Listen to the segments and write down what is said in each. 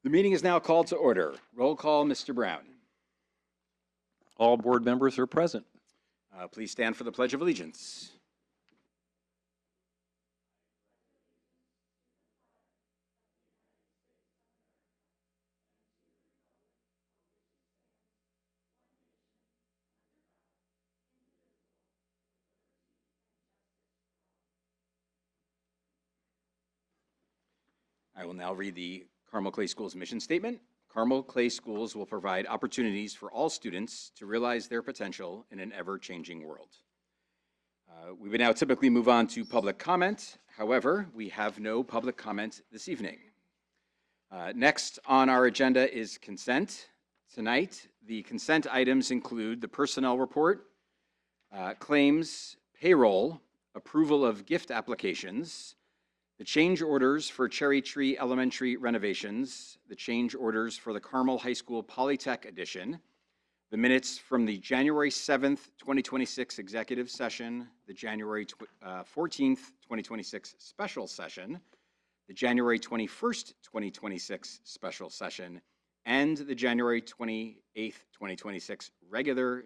The meeting is now called to order. Roll call, Mr. Brown. All board members are present. Please stand for the Pledge of Allegiance. I will now read the Carmel Clay Schools mission statement. Carmel Clay Schools will provide opportunities for all students to realize their potential in an ever-changing world. We would now typically move on to public comment. However, we have no public comment this evening. Next on our agenda is consent. Tonight, the consent items include the personnel report, claims, payroll, approval of gift applications, the change orders for Cherry Tree Elementary renovations, the change orders for the Carmel High School Polytech Edition, the minutes from the January 7th, 2026 executive session, the January 14th, 2026 special session, the January 21st, 2026 special session, and the January 28th, 2026 regular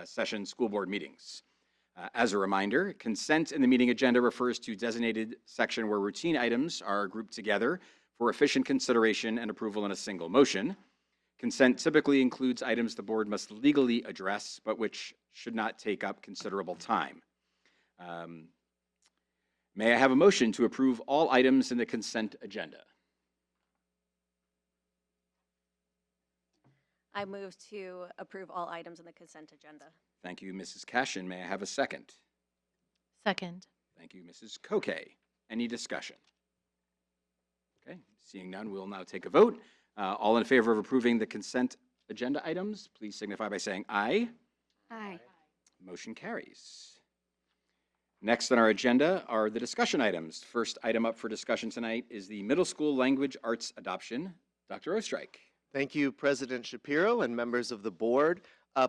session school board meetings. As a reminder, consent in the meeting agenda refers to designated section where routine items are grouped together for efficient consideration and approval in a single motion. Consent typically includes items the board must legally address, but which should not take up considerable time. May I have a motion to approve all items in the consent agenda? I move to approve all items in the consent agenda. Thank you, Mrs. Cashin. May I have a second? Second. Thank you, Mrs. Koke. Any discussion? Okay, seeing none, we'll now take a vote. All in favor of approving the consent agenda items, please signify by saying aye. Aye. Motion carries. Next on our agenda are the discussion items. First item up for discussion tonight is the middle school language arts adoption. Dr. Oestreich. Thank you, President Shapiro and members of the board.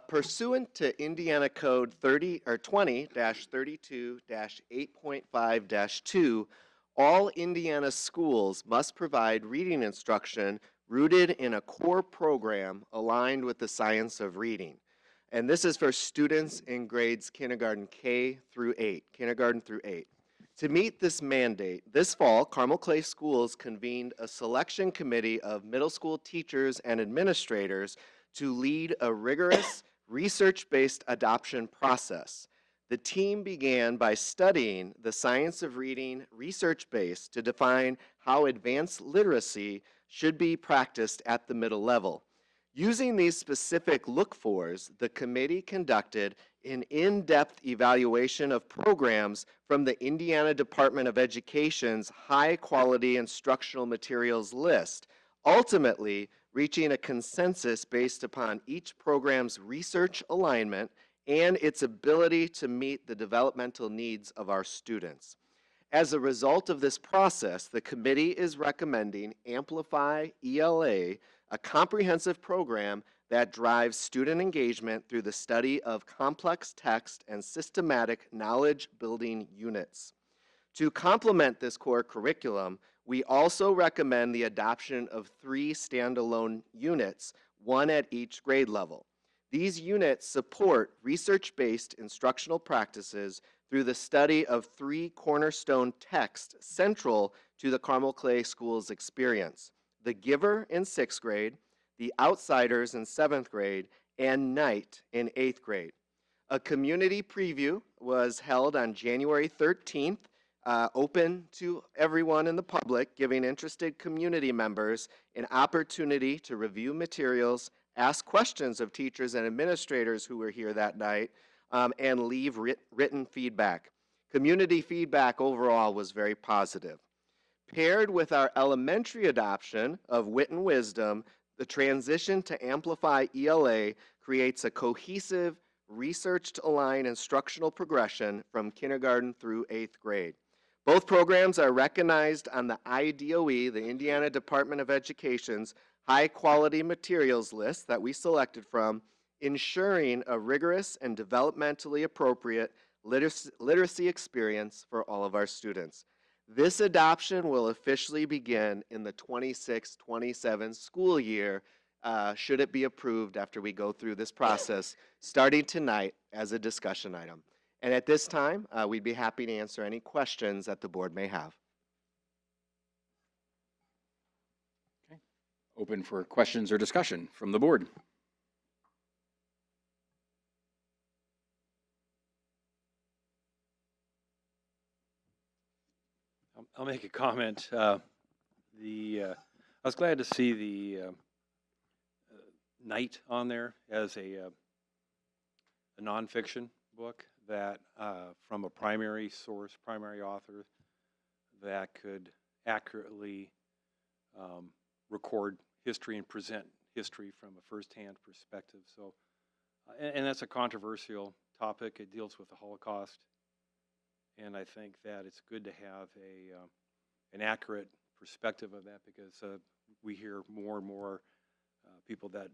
Pursuant to Indiana Code 20-32-8.5-2, all Indiana schools must provide reading instruction rooted in a core program aligned with the science of reading. And this is for students in grades kindergarten through 8. To meet this mandate, this fall, Carmel Clay Schools convened a selection committee of middle school teachers and administrators to lead a rigorous research-based adoption process. The team began by studying the science of reading research-based to define how advanced literacy should be practiced at the middle level. Using these specific look-fors, the committee conducted an in-depth evaluation of programs from the Indiana Department of Education's high-quality instructional materials list, ultimately reaching a consensus based upon each program's research alignment and its ability to meet the developmental needs of our students. As a result of this process, the committee is recommending Amplify ELA, a comprehensive program that drives student engagement through the study of complex text and systematic knowledge-building units. To complement this core curriculum, we also recommend the adoption of 3 standalone units, 1 at each grade level. These units support research-based instructional practices through the study of 3 cornerstone texts central to the Carmel Clay Schools experience: The Giver in 6th grade, The Outsiders in 7th grade, and Night in 8th grade. A community preview was held on January 13th, open to everyone in the public, giving interested community members an opportunity to review materials, ask questions of teachers and administrators who were here that night, and leave written feedback. Community feedback overall was very positive. Paired with our elementary adoption of Wit and Wisdom, the transition to Amplify ELA creates a cohesive, research-aligned instructional progression from kindergarten through 8th grade. Both programs are recognized on the IDOE, the Indiana Department of Education's high-quality materials list that we selected from, ensuring a rigorous and developmentally appropriate literacy experience for all of our students. This adoption will officially begin in the 26-27 school year, should it be approved after we go through this process, starting tonight as a discussion item. And at this time, we'd be happy to answer any questions that the board may have. Open for questions or discussion from the board. I'll make a comment. I was glad to see the Night on there as a nonfiction book that from a primary source, primary author that could accurately record history and present history from a firsthand perspective. So, and that's a controversial topic. It deals with the Holocaust. And I think that it's good to have an accurate perspective of that, because we hear more and more people that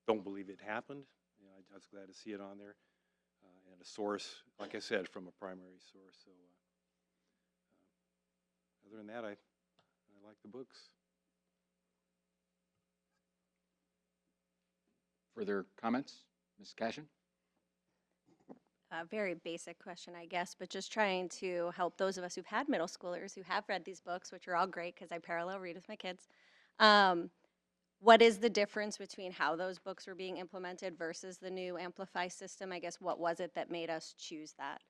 don't believe it happened. You know, I was glad to see it on there, and a source, like I said, from a primary source. So other than that, I like the books. Further comments? Ms. Cashin? A very basic question, I guess, but just trying to help those of us who've had middle schoolers who have read these books, which are all great because I parallel read with my kids. What is the difference between how those books were being implemented versus the new Amplify system? I guess what was it that made us choose that?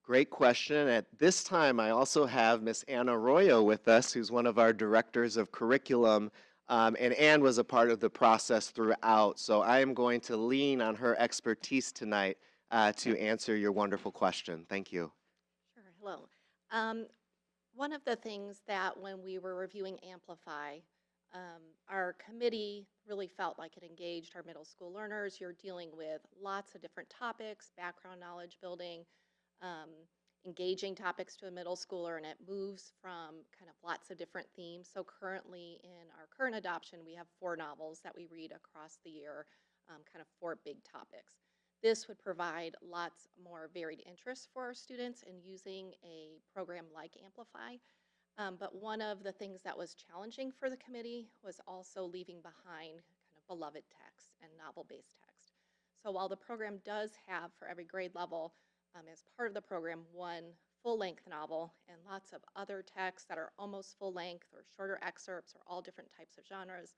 Great question. At this time, I also have Miss Anna Arroyo with us, who's one of our directors of curriculum, and Ann was a part of the process throughout. So I am going to lean on her expertise tonight to answer your wonderful question. Thank you. Sure, hello. One of the things that when we were reviewing Amplify, our committee really felt like it engaged our middle school learners. You're dealing with lots of different topics, background knowledge building, engaging topics to a middle schooler, and it moves from kind of lots of different themes. So currently in our current adoption, we have 4 novels that we read across the year, kind of 4 big topics. This would provide lots more varied interests for our students in using a program like Amplify. But one of the things that was challenging for the committee was also leaving behind kind of beloved text and novel-based text. So while the program does have for every grade level, as part of the program, 1 full-length novel and lots of other texts that are almost full-length or shorter excerpts or all different types of genres,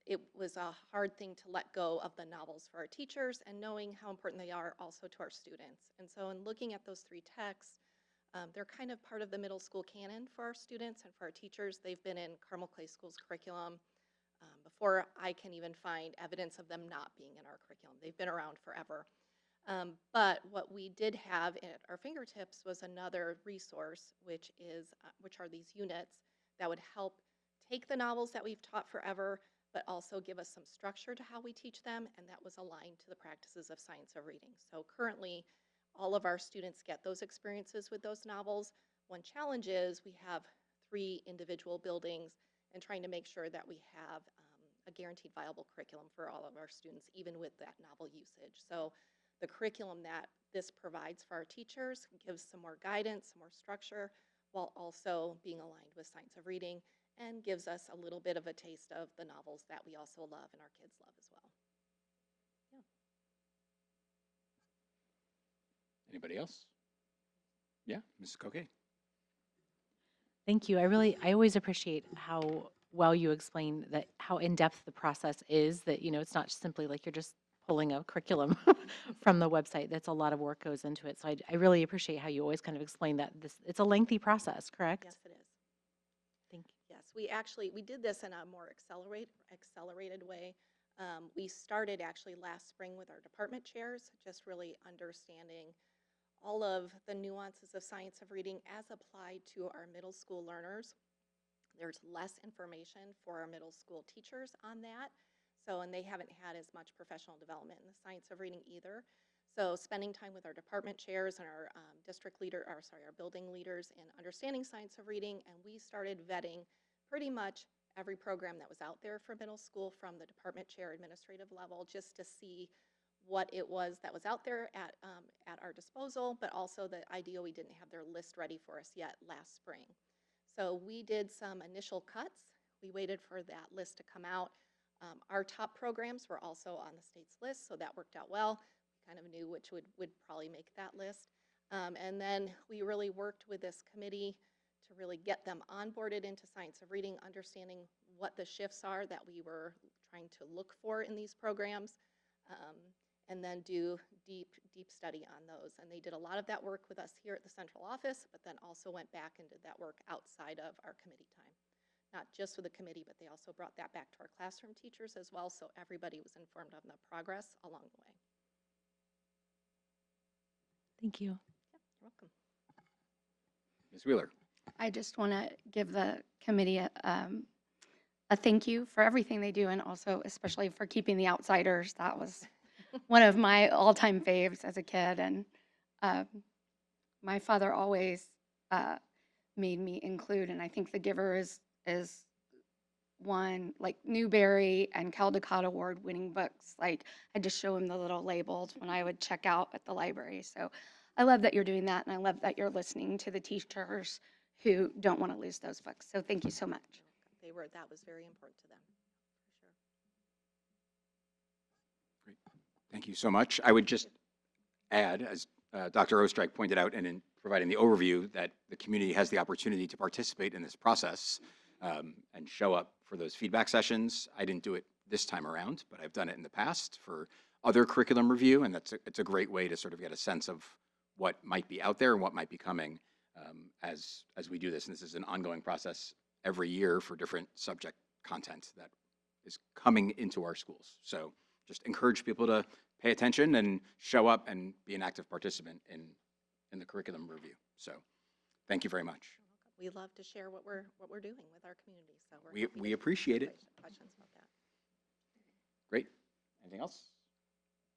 it was a hard thing to let go of the novels for our teachers and knowing how important they are also to our students. And so in looking at those 3 texts, they're kind of part of the middle school canon for our students and for our teachers. They've been in Carmel Clay School's curriculum before I can even find evidence of them not being in our curriculum. They've been around forever. But what we did have at our fingertips was another resource, which are these units that would help take the novels that we've taught forever, but also give us some structure to how we teach them, and that was aligned to the practices of science of reading. So currently, all of our students get those experiences with those novels. One challenge is we have 3 individual buildings and trying to make sure that we have a guaranteed viable curriculum for all of our students, even with that novel usage. So the curriculum that this provides for our teachers gives some more guidance, some more structure, while also being aligned with science of reading, and gives us a little bit of a taste of the novels that we also love and our kids love as well. Yeah. Anybody else? Yeah, Mrs. Coquet. Thank you. I always appreciate how well you explain that, how in-depth the process is, that, you know, it's not simply like you're just pulling a curriculum from the website. That's a lot of work goes into it. So I really appreciate how you always kind of explain that it's a lengthy process, correct? Yes, it is. Thank you. Yes, we did this in a more accelerated way. We started actually last spring with our department chairs, just really understanding all of the nuances of science of reading as applied to our middle school learners. There's less information for our middle school teachers on that. So, and they haven't had as much professional development in the science of reading either. So spending time with our department chairs and our our building leaders in understanding science of reading, and we started vetting pretty much every program that was out there for middle school from the department chair administrative level, just to see what it was that was out there at our disposal, but also the IDOE didn't have their list ready for us yet last spring. So we did some initial cuts. We waited for that list to come out. Our top programs were also on the state's list, so that worked out well. We kind of knew which would probably make that list. And then we really worked with this committee to really get them onboarded into science of reading, understanding what the shifts are that we were trying to look for in these programs, and then do deep study on those. And they did a lot of that work with us here at the central office, but then also went back and did that work outside of our committee time. Not just with the committee, but they also brought that back to our classroom teachers as well, so everybody was informed of the progress along the way. Thank you. Yeah, you're welcome. Ms. Wheeler. I just want to give the committee a thank you for everything they do, and also especially for keeping the outsiders. That was one of my all-time faves as a kid, and my father always made me include, and I think The Giver is one, like Newbery and Caldecott Award winning books. Like, I just show him the little labels when I would check out at the library. So I love that you're doing that, and I love that you're listening to the teachers who don't want to lose those books. So thank you so much. That was very important to them, for sure. Great. Thank you so much. I would just add, as Dr. Ostrike pointed out, and in providing the overview, that the community has the opportunity to participate in this process and show up for those feedback sessions. I didn't do it this time around, but I've done it in the past for other curriculum review, and it's a great way to sort of get a sense of what might be out there and what might be coming as we do this. And this is an ongoing process every year for different subject content that is coming into our schools. So just encourage people to pay attention and show up and be an active participant in the curriculum review. So thank you very much. We love to share what we're doing with our community. So We appreciate it. Questions about that? Great. Anything else?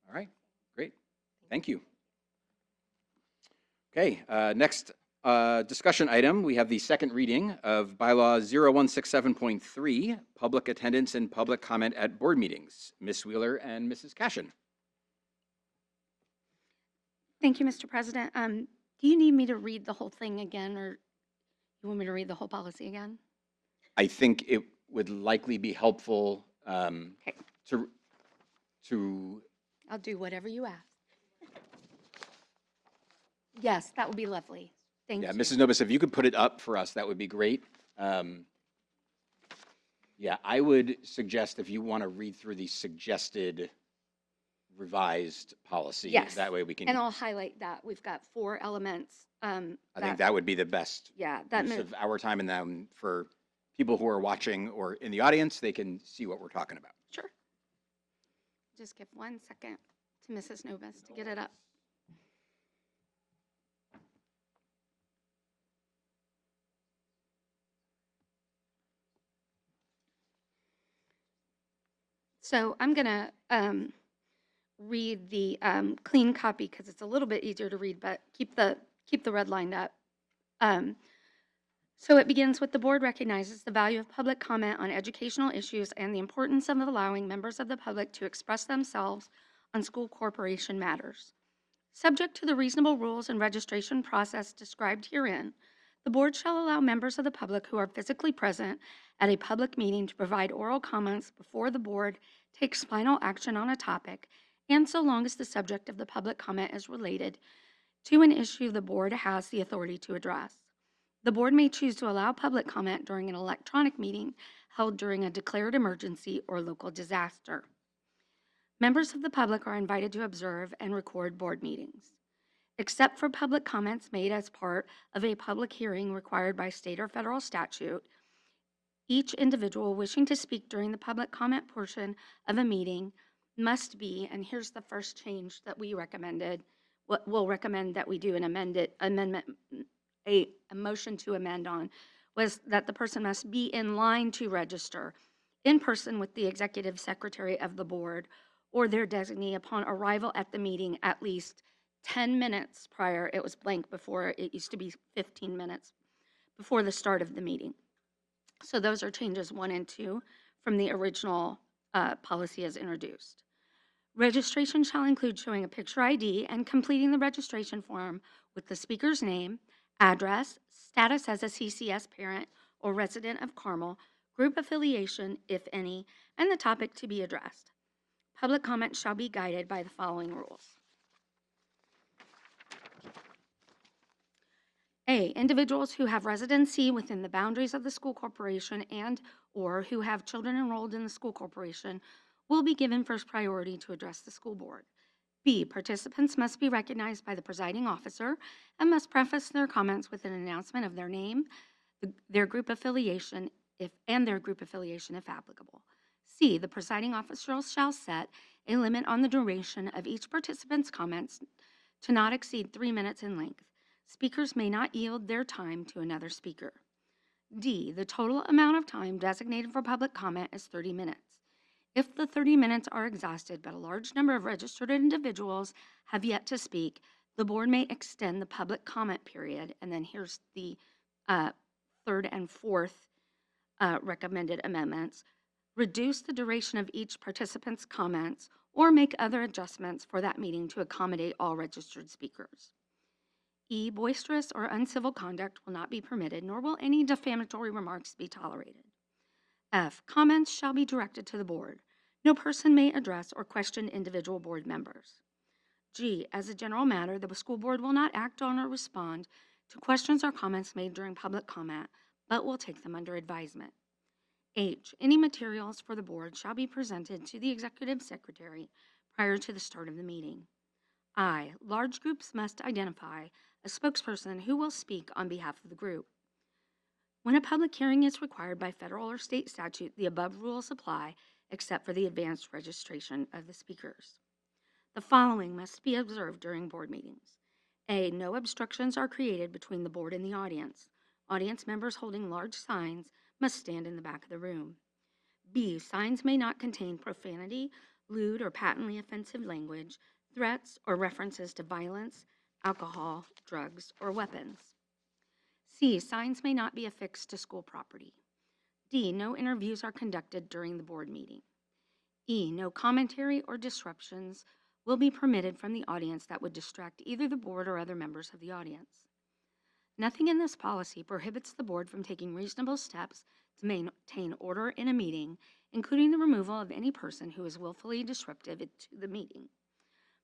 All right, great. Thank you. Okay, next discussion item, we have the second reading of bylaw 0167.3, public attendance and public comment at board meetings. Ms. Wheeler and Mrs. Cashin. Thank you, Mr. President. Do you need me to read the whole thing again, or you want me to read the whole policy again? I think it would likely be helpful to I'll do whatever you ask. Yes, that would be lovely. Thank you. Yeah, Mrs. Nobis, if you could put it up for us, that would be great. Yeah, I would suggest if you want to read through the suggested revised policy. Yes. That way we can. And I'll highlight that. We've got 4 elements. I think that would be the best Yeah, use of our time, and then for people who are watching or in the audience, they can see what we're talking about. Sure. Just give 1 second to Mrs. Novus to get it up. So I'm going to read the clean copy because it's a little bit easier to read, but keep the red lined up. So it begins with: the board recognizes the value of public comment on educational issues and the importance of allowing members of the public to express themselves on school corporation matters. Subject to the reasonable rules and registration process described herein, the board shall allow members of the public who are physically present at a public meeting to provide oral comments before the board takes final action on a topic, and so long as the subject of the public comment is related to an issue the board has the authority to address. The board may choose to allow public comment during an electronic meeting held during a declared emergency or local disaster. Members of the public are invited to observe and record board meetings. Except for public comments made as part of a public hearing required by state or federal statute, each individual wishing to speak during the public comment portion of a meeting must be, and here's the first change that we recommended, what we'll recommend that we do an a motion to amend on, was that the person must be in line to register in person with the executive secretary of the board or their designee upon arrival at the meeting at least 10 minutes prior. It was blank before. It used to be 15 minutes before the start of the meeting. So those are changes 1 and 2 from the original policy as introduced. Registration shall include showing a picture ID and completing the registration form with the speaker's name, address, status as a CCS parent or resident of Carmel, group affiliation, if any, and the topic to be addressed. Public comment shall be guided by the following rules. A, individuals who have residency within the boundaries of the school corporation and/or who have children enrolled in the school corporation will be given first priority to address the school board. B, participants must be recognized by the presiding officer and must preface their comments with an announcement of their name, their group affiliation, if applicable. C, the presiding officer shall set a limit on the duration of each participant's comments to not exceed 3 minutes in length. Speakers may not yield their time to another speaker. D, the total amount of time designated for public comment is 30 minutes. If the 30 minutes are exhausted but a large number of registered individuals have yet to speak, the board may extend the public comment period, and then here's the third and fourth recommended amendments, reduce the duration of each participant's comments, or make other adjustments for that meeting to accommodate all registered speakers. E, boisterous or uncivil conduct will not be permitted, nor will any defamatory remarks be tolerated. F, comments shall be directed to the board. No person may address or question individual board members. G, as a general matter, the school board will not act on or respond to questions or comments made during public comment, but will take them under advisement. H, any materials for the board shall be presented to the executive secretary prior to the start of the meeting. I, large groups must identify a spokesperson who will speak on behalf of the group. When a public hearing is required by federal or state statute, the above rules apply except for the advanced registration of the speakers. The following must be observed during board meetings. A, no obstructions are created between the board and the audience. Audience members holding large signs must stand in the back of the room. B, signs may not contain profanity, lewd, or patently offensive language, threats, or references to violence, alcohol, drugs, or weapons. C, signs may not be affixed to school property. D, no interviews are conducted during the board meeting. E, no commentary or disruptions will be permitted from the audience that would distract either the board or other members of the audience. Nothing in this policy prohibits the board from taking reasonable steps to maintain order in a meeting, including the removal of any person who is willfully disruptive to the meeting.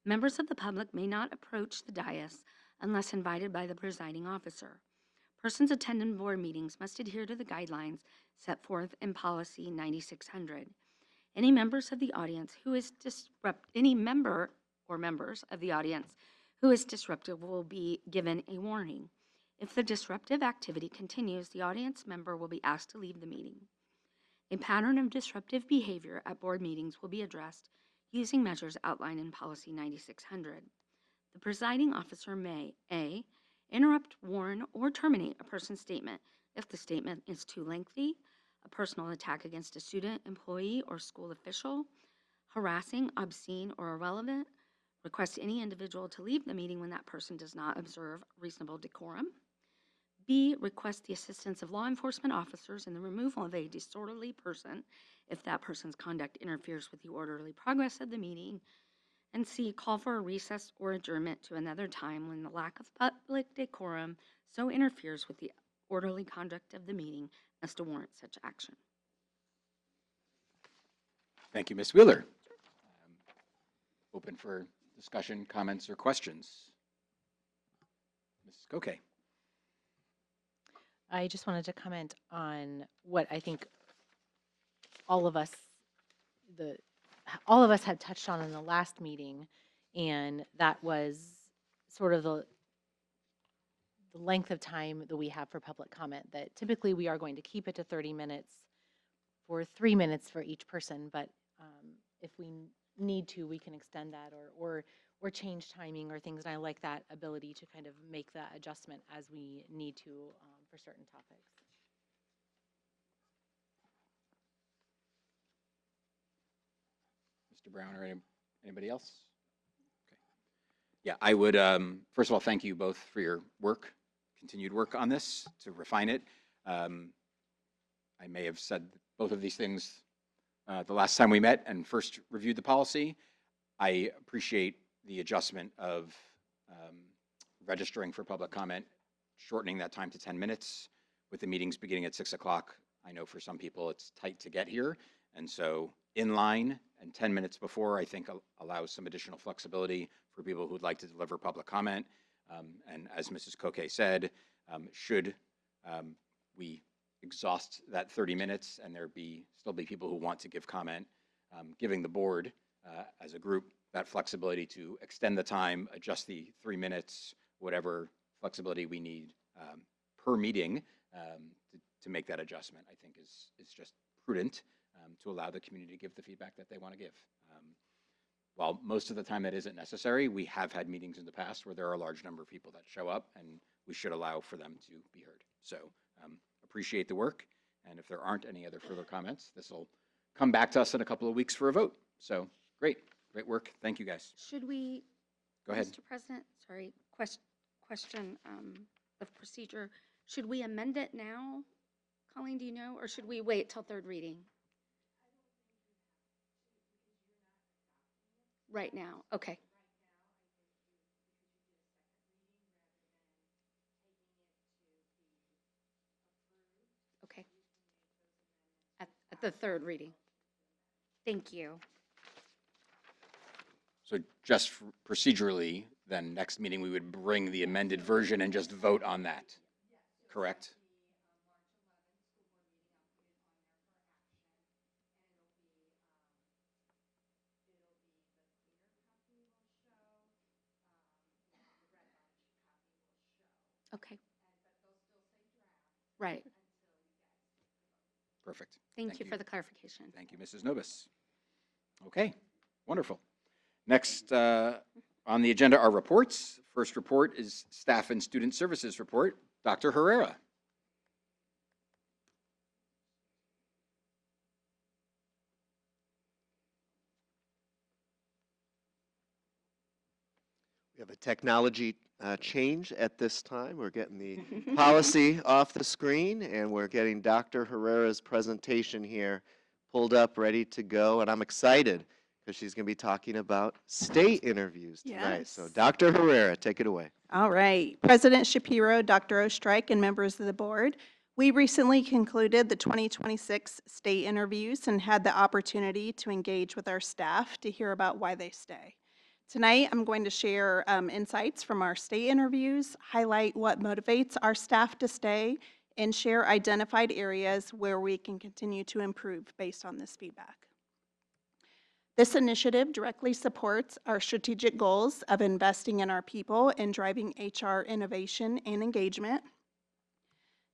Members of the public may not approach the dais unless invited by the presiding officer. Persons attending board meetings must adhere to the guidelines set forth in Policy 9600. Any members of the audience who is any member or members of the audience who is disruptive will be given a warning. If the disruptive activity continues, the audience member will be asked to leave the meeting. A pattern of disruptive behavior at board meetings will be addressed using measures outlined in Policy 9600. The presiding officer may A, interrupt, warn, or terminate a person's statement if the statement is too lengthy, a personal attack against a student, employee, or school official, harassing, obscene, or irrelevant, request any individual to leave the meeting when that person does not observe reasonable decorum. B, request the assistance of law enforcement officers in the removal of a disorderly person if that person's conduct interferes with the orderly progress of the meeting. And C, call for a recess or adjournment to another time when the lack of public decorum so interferes with the orderly conduct of the meeting as to warrant such action. Thank you, Ms. Wheeler. Open for discussion, comments, or questions. Ms. Goke. I just wanted to comment on what I think all of us had touched on in the last meeting, and that was sort of the length of time that we have for public comment, that typically we are going to keep it to 30 minutes for 3 minutes for each person, but if we need to, we can extend that or change timing or things, and I like that ability to kind of make that adjustment as we need to for certain topics. Mr. Brown or anybody else? Okay. Yeah, I would, first of all, thank you both for your work, continued work on this to refine it. I may have said both of these things the last time we met and first reviewed the policy. I appreciate the adjustment of registering for public comment, shortening that time to 10 minutes with the meetings beginning at 6 o'clock. I know for some people it's tight to get here. And so in line and 10 minutes before, I think allows some additional flexibility for people who'd like to deliver public comment. And as Mrs. Koke said, should we exhaust that 30 minutes and there still be people who want to give comment, giving the board as a group that flexibility to extend the time, adjust the 3 minutes, whatever flexibility we need per meeting to make that adjustment, I think is just prudent to allow the community to give the feedback that they want to give. While most of the time that isn't necessary, we have had meetings in the past where there are a large number of people that show up, and we should allow for them to be heard. So appreciate the work, and if there aren't any other further comments, this will come back to us in a couple of weeks for a vote. So great work. Thank you, guys. Should we? Go ahead. Mr. President, sorry, question of procedure. Should we amend it now? Colleen, do you know, or should we wait till third reading? Right now, okay. Okay. At the third reading. Thank you. So just procedurally, then next meeting, we would bring the amended version and just vote on that, correct? Okay. Right. Perfect. Thank you for the clarification. Thank you, Mrs. Novus. Okay, wonderful. Next on the agenda are reports. First report is Staff and Student Services Report. Dr. Herrera. We have a technology change at this time. We're getting the policy off the screen, and we're getting Dr. Herrera's presentation here pulled up, ready to go. And I'm excited because she's going to be talking about state interviews tonight. So Yes. Dr. Herrera, take it away. All right. President Shapiro, Dr. Ostrike, and members of the board, we recently concluded the 2026 state interviews and had the opportunity to engage with our staff to hear about why they stay. Tonight, I'm going to share insights from our state interviews, highlight what motivates our staff to stay, and share identified areas where we can continue to improve based on this feedback. This initiative directly supports our strategic goals of investing in our people and driving HR innovation and engagement.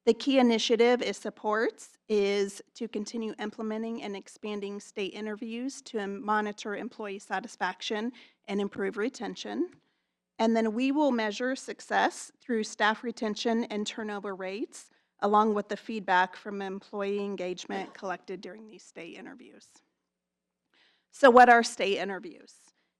The key initiative it supports is to continue implementing and expanding state interviews to monitor employee satisfaction and improve retention. And then we will measure success through staff retention and turnover rates, along with the feedback from employee engagement collected during these state interviews. So what are state interviews?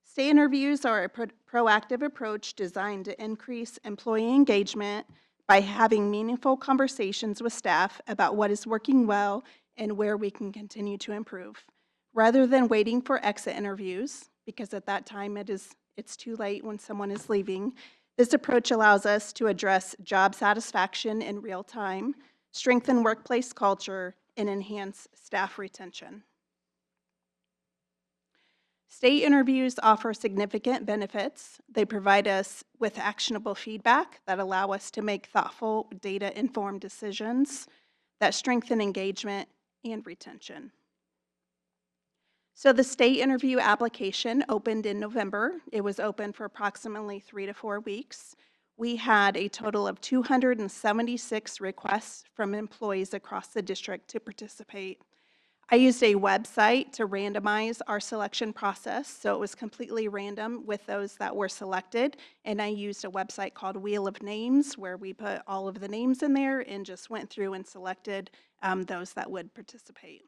State interviews are a proactive approach designed to increase employee engagement by having meaningful conversations with staff about what is working well and where we can continue to improve. Rather than waiting for exit interviews, because at that time it's too late when someone is leaving, this approach allows us to address job satisfaction in real time, strengthen workplace culture, and enhance staff retention. State interviews offer significant benefits. They provide us with actionable feedback that allow us to make thoughtful, data-informed decisions that strengthen engagement and retention. So the state interview application opened in November. It was open for approximately 3 to 4 weeks. We had a total of 276 requests from employees across the district to participate. I used a website to randomize our selection process, so it was completely random with those that were selected, and I used a website called Wheel of Names where we put all of the names in there and just went through and selected those that would participate.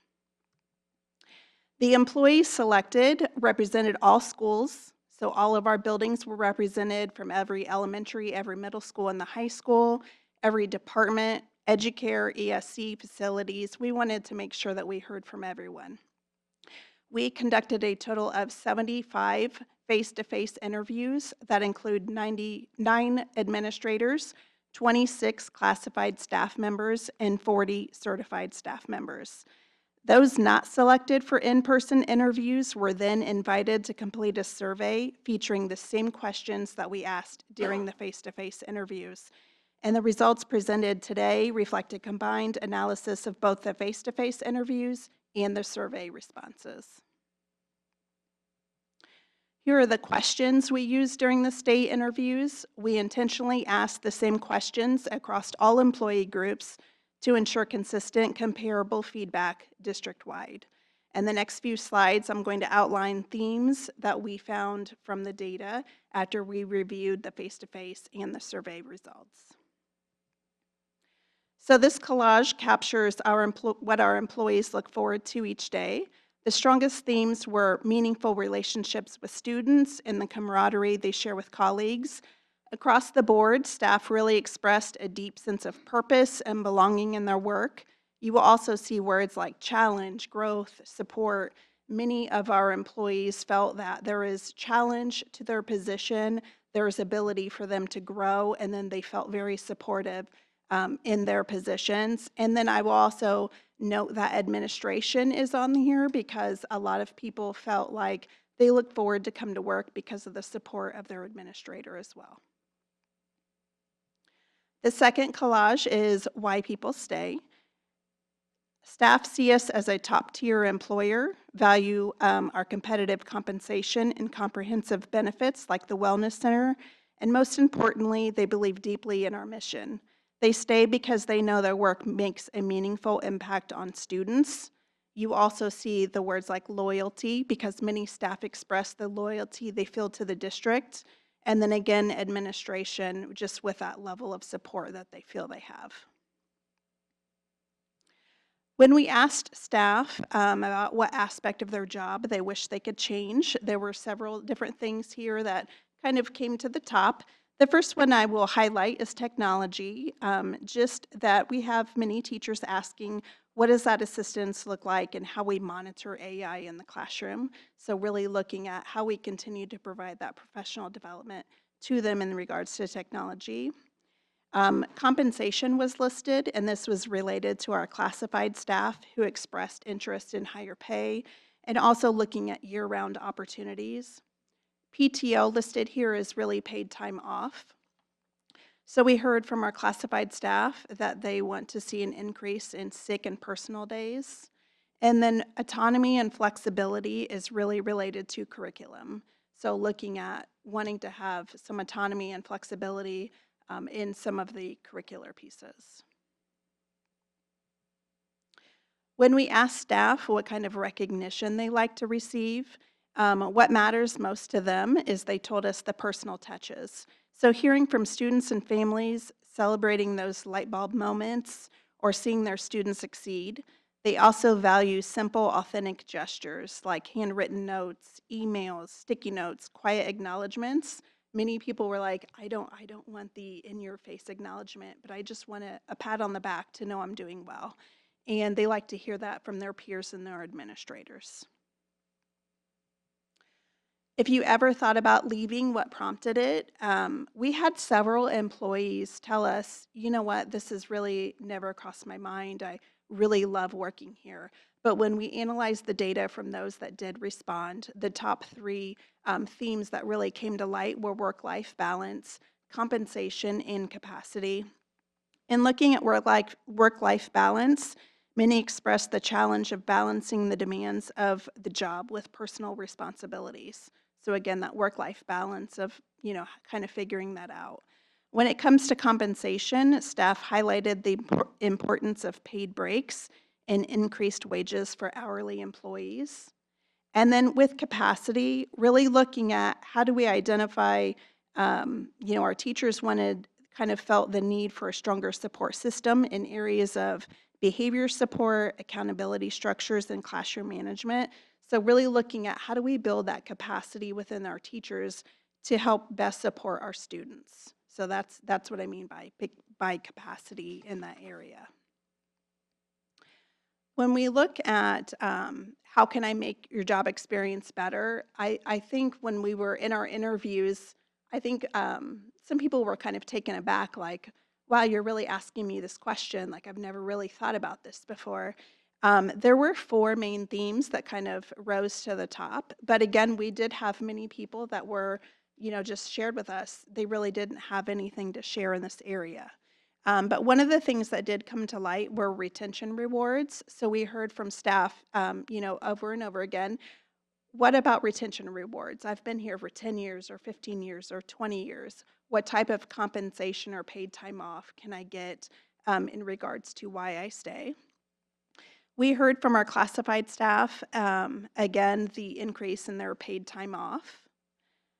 The employees selected represented all schools, so all of our buildings were represented from every elementary, every middle school, and the high school, every department, Educare, ESC facilities. We wanted to make sure that we heard from everyone. We conducted a total of 75 face-to-face interviews that include 99 administrators, 26 classified staff members, and 40 certified staff members. Those not selected for in-person interviews were then invited to complete a survey featuring the same questions that we asked during the face-to-face interviews. And the results presented today reflect a combined analysis of both the face-to-face interviews and the survey responses. Here are the questions we used during the state interviews. We intentionally asked the same questions across all employee groups to ensure consistent, comparable feedback district-wide. And the next few slides, I'm going to outline themes that we found from the data after we reviewed the face-to-face and the survey results. So this collage captures what our employees look forward to each day. The strongest themes were meaningful relationships with students and the camaraderie they share with colleagues. Across the board, staff really expressed a deep sense of purpose and belonging in their work. You will also see words like challenge, growth, support. Many of our employees felt that there is challenge to their position, there is ability for them to grow, and then they felt very supportive in their positions. And then I will also note that administration is on here because a lot of people felt like they look forward to come to work because of the support of their administrator as well. The second collage is why people stay. Staff see us as a top-tier employer, value our competitive compensation and comprehensive benefits like the Wellness Center, and most importantly, they believe deeply in our mission. They stay because they know their work makes a meaningful impact on students. You also see the words like loyalty because many staff express the loyalty they feel to the district. And then again, administration, just with that level of support that they feel they have. When we asked staff about what aspect of their job they wish they could change, there were several different things here that kind of came to the top. The first one I will highlight is technology, just that we have many teachers asking, what does that assistance look like and how we monitor AI in the classroom? So really looking at how we continue to provide that professional development to them in regards to technology. Compensation was listed, and this was related to our classified staff who expressed interest in higher pay and also looking at year-round opportunities. PTO listed here is really paid time off. So we heard from our classified staff that they want to see an increase in sick and personal days. And then autonomy and flexibility is really related to curriculum. So looking at wanting to have some autonomy and flexibility in some of the curricular pieces. When we asked staff what kind of recognition they like to receive, what matters most to them is they told us the personal touches. So hearing from students and families, celebrating those light bulb moments, or seeing their students succeed. They also value simple, authentic gestures like handwritten notes, emails, sticky notes, quiet acknowledgments. Many people were like, I don't want the in-your-face acknowledgement, but I just want a pat on the back to know I'm doing well. And they like to hear that from their peers and their administrators. If you ever thought about leaving, what prompted it? We had several employees tell us, you know what, this has really never crossed my mind. I really love working here. But when we analyzed the data from those that did respond, the top three themes that really came to light were work-life balance, compensation, and capacity. In looking at work-life balance, many expressed the challenge of balancing the demands of the job with personal responsibilities. So again, that work-life balance of, kind of figuring that out. When it comes to compensation, staff highlighted the importance of paid breaks and increased wages for hourly employees. And then with capacity, really looking at how do we identify, our teachers felt the need for a stronger support system in areas of behavior support, accountability structures, and classroom management. So really looking at how do we build that capacity within our teachers to help best support our students. So that's what I mean by capacity in that area. When we look at how can I make your job experience better? I think when we were in our interviews, I think some people were kind of taken aback, like, wow, you're really asking me this question. Like, I've never really thought about this before. There were 4 main themes that kind of rose to the top. But again, we did have many people that were, just shared with us. They really didn't have anything to share in this area. But one of the things that did come to light were retention rewards. So we heard from staff, over and over again, what about retention rewards? I've been here for 10 years or 15 years or 20 years. What type of compensation or paid time off can I get in regards to why I stay? We heard from our classified staff, again, the increase in their paid time off.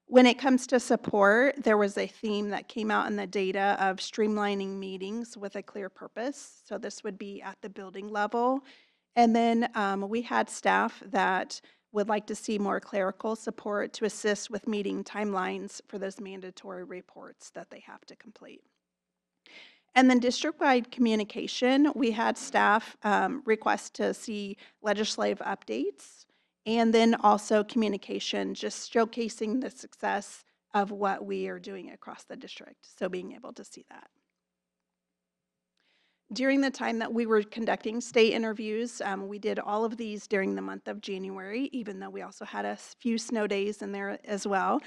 When it comes to support, there was a theme that came out in the data of streamlining meetings with a clear purpose. So this would be at the building level. And then we had staff that would like to see more clerical support to assist with meeting timelines for those mandatory reports that they have to complete. And then district-wide communication, we had staff request to see legislative updates, and then also communication, just showcasing the success of what we are doing across the district, so being able to see that. During the time that we were conducting state interviews, we did all of these during the month of January, even though we also had a few snow days in there as well.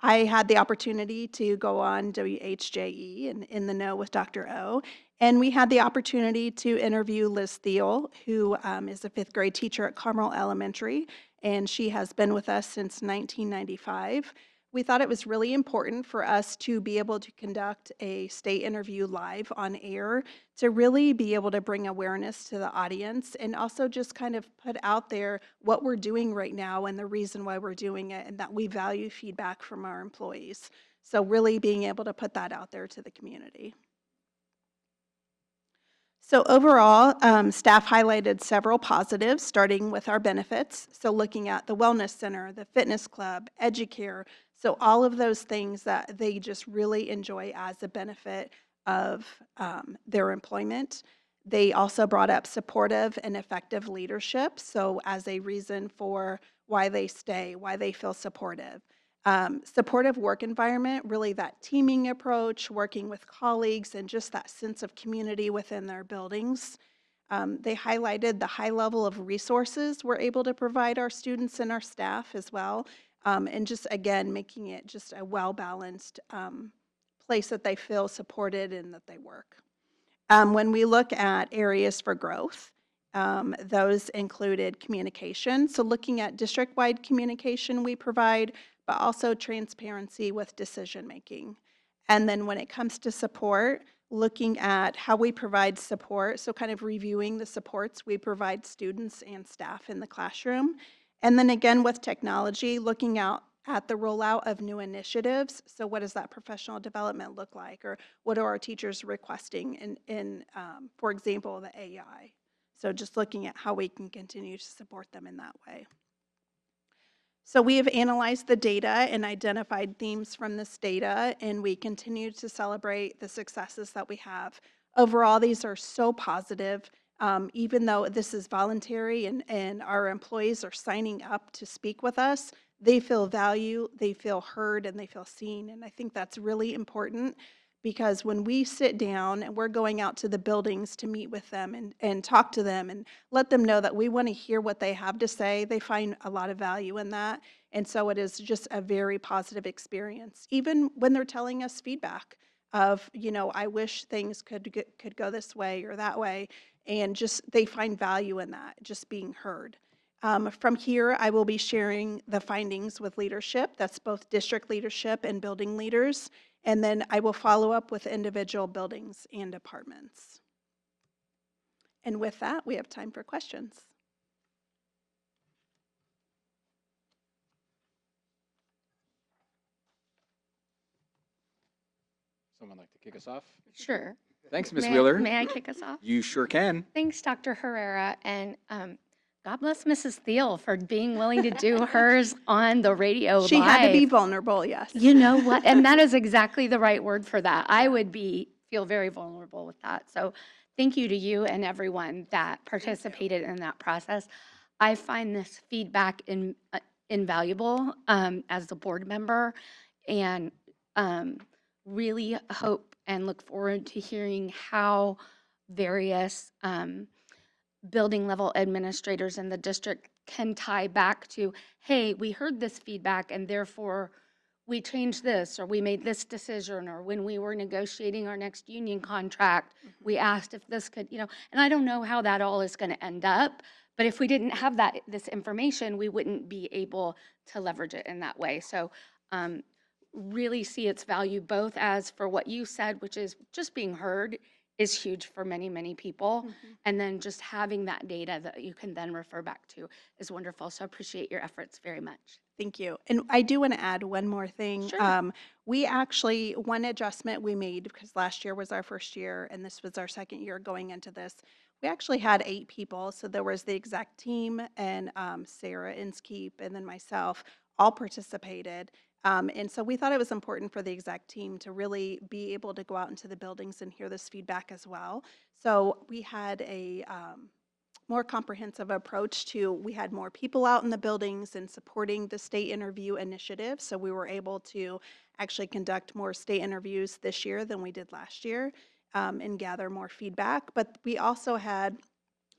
I had the opportunity to go on WHJE and In the Know with Dr. O, and we had the opportunity to interview Liz Thiel, who is a 5th grade teacher at Carmel Elementary, and she has been with us since 1995. We thought it was really important for us to be able to conduct a state interview live on air to really be able to bring awareness to the audience and also just kind of put out there what we're doing right now and the reason why we're doing it and that we value feedback from our employees. So really being able to put that out there to the community. So overall, staff highlighted several positives, starting with our benefits. So looking at the wellness center, the fitness club, Educare, so all of those things that they just really enjoy as a benefit of their employment. They also brought up supportive and effective leadership, so as a reason for why they stay, why they feel supportive. Supportive work environment, really that teaming approach, working with colleagues, and just that sense of community within their buildings. They highlighted the high level of resources we're able to provide our students and our staff as well, and just, again, making it just a well-balanced place that they feel supported and that they work. When we look at areas for growth, those included communication. So looking at district-wide communication we provide, but also transparency with decision making. And then when it comes to support, looking at how we provide support, so kind of reviewing the supports we provide students and staff in the classroom. And then again with technology, looking out at the rollout of new initiatives. So what does that professional development look like? Or what are our teachers requesting in for example, the AI? So just looking at how we can continue to support them in that way. So we have analyzed the data and identified themes from this data, and we continue to celebrate the successes that we have. Overall, these are so positive, even though this is voluntary and our employees are signing up to speak with us. They feel value, they feel heard, and they feel seen, and I think that's really important. Because when we sit down and we're going out to the buildings to meet with them and talk to them and let them know that we want to hear what they have to say, they find a lot of value in that. And so it is just a very positive experience, even when they're telling us feedback of, I wish things could go this way or that way. And just they find value in that, just being heard. From here, I will be sharing the findings with leadership. That's both district leadership and building leaders. And then I will follow up with individual buildings and departments. And with that, we have time for questions. Someone like to kick us off? Sure. Thanks, Ms. Wheeler. May I kick us off? You sure can. Thanks, Dr. Herrera, and God bless Mrs. Thiel for being willing to do hers on the radio She live. had to be vulnerable, yes. You know what? And that is exactly the right word for that. I would feel very vulnerable with that. So thank you to you and everyone that participated in that process. I find this feedback invaluable as a board member, and really hope and look forward to hearing how various building level administrators in the district can tie back to, hey, we heard this feedback and therefore we changed this, or we made this decision, or when we were negotiating our next union contract, we asked if this could, and I don't know how that all is going to end up, but if we didn't have this information, we wouldn't be able to leverage it in that way. So really see its value both as for what you said, which is just being heard is huge for many, many people. And then just having that data that you can then refer back to is wonderful. So appreciate your efforts very much. Thank you. And I do want to add one more thing. Sure. We actually, one adjustment we made, because last year was our first year and this was our second year going into this, we actually had 8 people. So there was the exec team and Sarah Inskeep and then myself all participated. And so we thought it was important for the exec team to really be able to go out into the buildings and hear this feedback as well. So we had a more comprehensive approach to, we had more people out in the buildings and supporting the state interview initiative. So we were able to actually conduct more state interviews this year than we did last year and gather more feedback. But we also had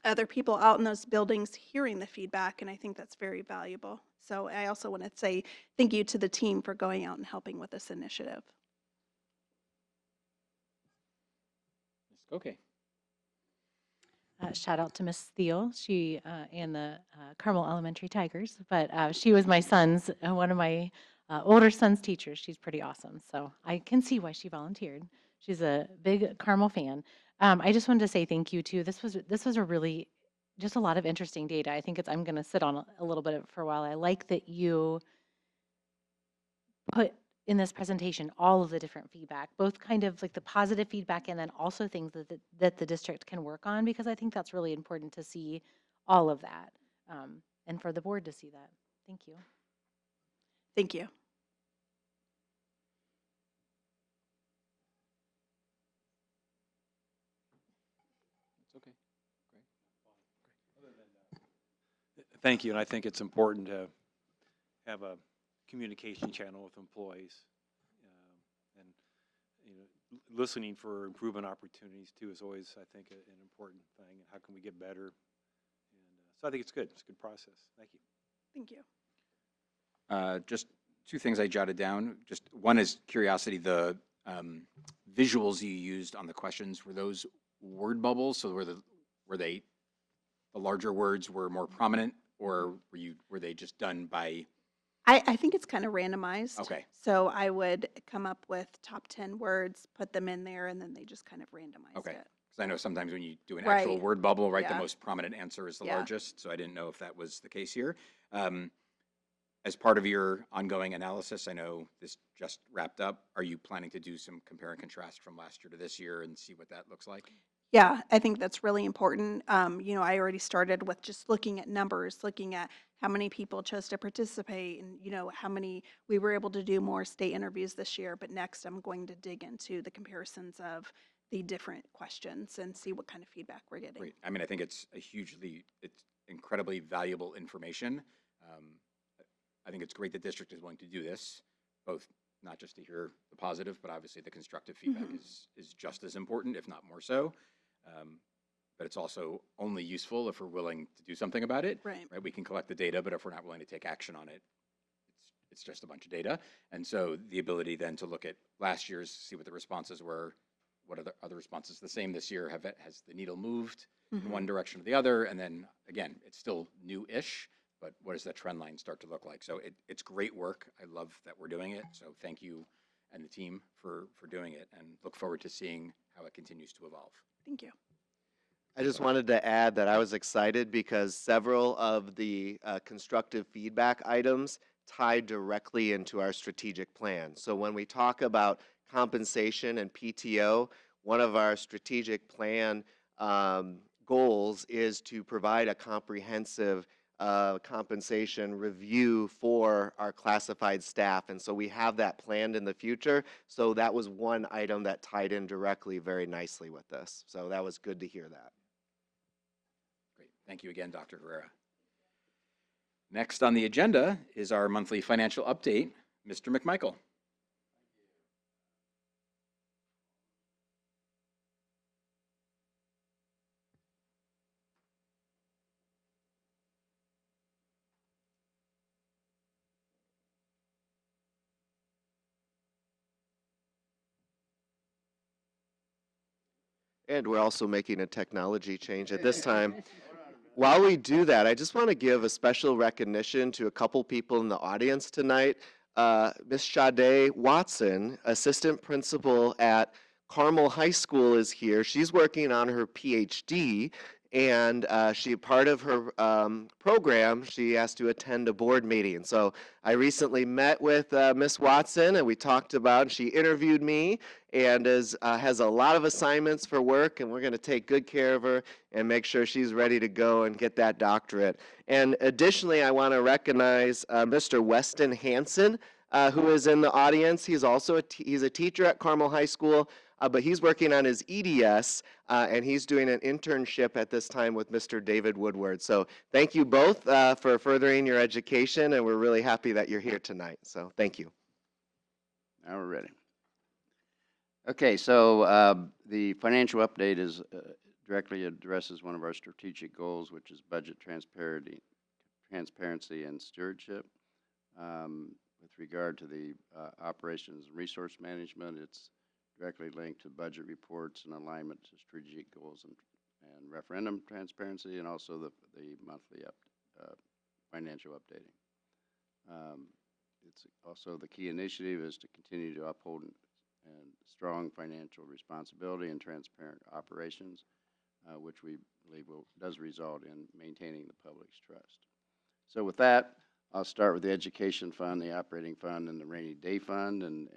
other people out in those buildings hearing the feedback, and I think that's very valuable. So I also want to say thank you to the team for going out and helping with this initiative. Okay. Shout out to Miss Thiel, she and the Carmel Elementary Tigers, but she was my son's, one of my older son's teachers. She's pretty awesome, so I can see why she volunteered. She's a big Carmel fan. I just wanted to say thank you too. This was a really, just a lot of interesting data. I think I'm going to sit on a little bit of it for a while. I like that you put in this presentation all of the different feedback, both kind of like the positive feedback and then also things that the district can work on, because I think that's really important to see all of that and for the board to see that. Thank you. Thank you. It's okay. Thank you, and I think it's important to have a communication channel with employees, and listening for improvement opportunities too is always, I think, an important thing. And how can we get better? And so I think it's good. It's a good process. Thank you. Thank you. Just 2 things I jotted down. Just one is curiosity. The visuals you used on the questions, were those word bubbles? So were they the larger words were more prominent, or were they just done by? I think it's kind of randomized. Okay. So I would come up with top 10 words, put them in there, and then they just kind of randomized Okay. it. Because I know sometimes when you do an actual Right. word bubble, right, the Yeah. most prominent answer is the Yeah. largest. So I didn't know if that was the case here. As part of your ongoing analysis, I know this just wrapped up. Are you planning to do some compare and contrast from last year to this year and see what that looks like? Yeah, I think that's really important. I already started with just looking at numbers, looking at how many people chose to participate and, how many, we were able to do more state interviews this year. But next, I'm going to dig into the comparisons of the different questions and see what kind of feedback we're getting. Great. I mean, I think it's incredibly valuable information. I think it's great the district is willing to do this, both not just to hear the positive, but obviously the constructive feedback is just as important, if not more so. But it's also only useful if we're willing to do something about it. Right. We can collect the data, but if we're not willing to take action on it, it's just a bunch of data. And so the ability then to look at last year's, see what the responses were, what are the other responses the same this year? Has the needle moved in one direction or the other? And then again, it's still new-ish, but what does that trend line start to look like? So it's great work. I love that we're doing it. So thank you and the team for doing it, and look forward to seeing how it continues to evolve. Thank you. I just wanted to add that I was excited because several of the constructive feedback items tie directly into our strategic plan. So when we talk about compensation and PTO, one of our strategic plan goals is to provide a comprehensive compensation review for our classified staff. And so we have that planned in the future. So that was one item that tied in directly very nicely with this. So that was good to hear that. Great. Thank you again, Dr. Herrera. Next on the agenda is our monthly financial update. Mr. McMichael. And we're also making a technology change at this time. While we do that, I just want to give a special recognition to a couple people in the audience tonight. Ms. Sade Watson, assistant principal at Carmel High School, is here. She's working on her PhD, and part of her program, she has to attend a board meeting. So I recently met with Ms. Watson, and we talked about, she interviewed me, and has a lot of assignments for work, and we're going to take good care of her and make sure she's ready to go and get that doctorate. And additionally, I want to recognize Mr. Weston Hansen, who is in the audience. He's also he's a teacher at Carmel High School, but he's working on his EDS, and he's doing an internship at this time with Mr. David Woodward. So thank you both for furthering your education, and we're really happy that you're here tonight. So thank you. Now we're ready. Okay, so the financial update is directly addresses one of our strategic goals, which is budget transparency and stewardship. With regard to the operations and resource management, it's directly linked to budget reports and alignment to strategic goals and referendum transparency, and also the monthly financial updating. It's also the key initiative is to continue to uphold and strong financial responsibility and transparent operations, which we believe does result in maintaining the public's trust. So with that, I'll start with the education fund, the operating fund, and the rainy day fund, and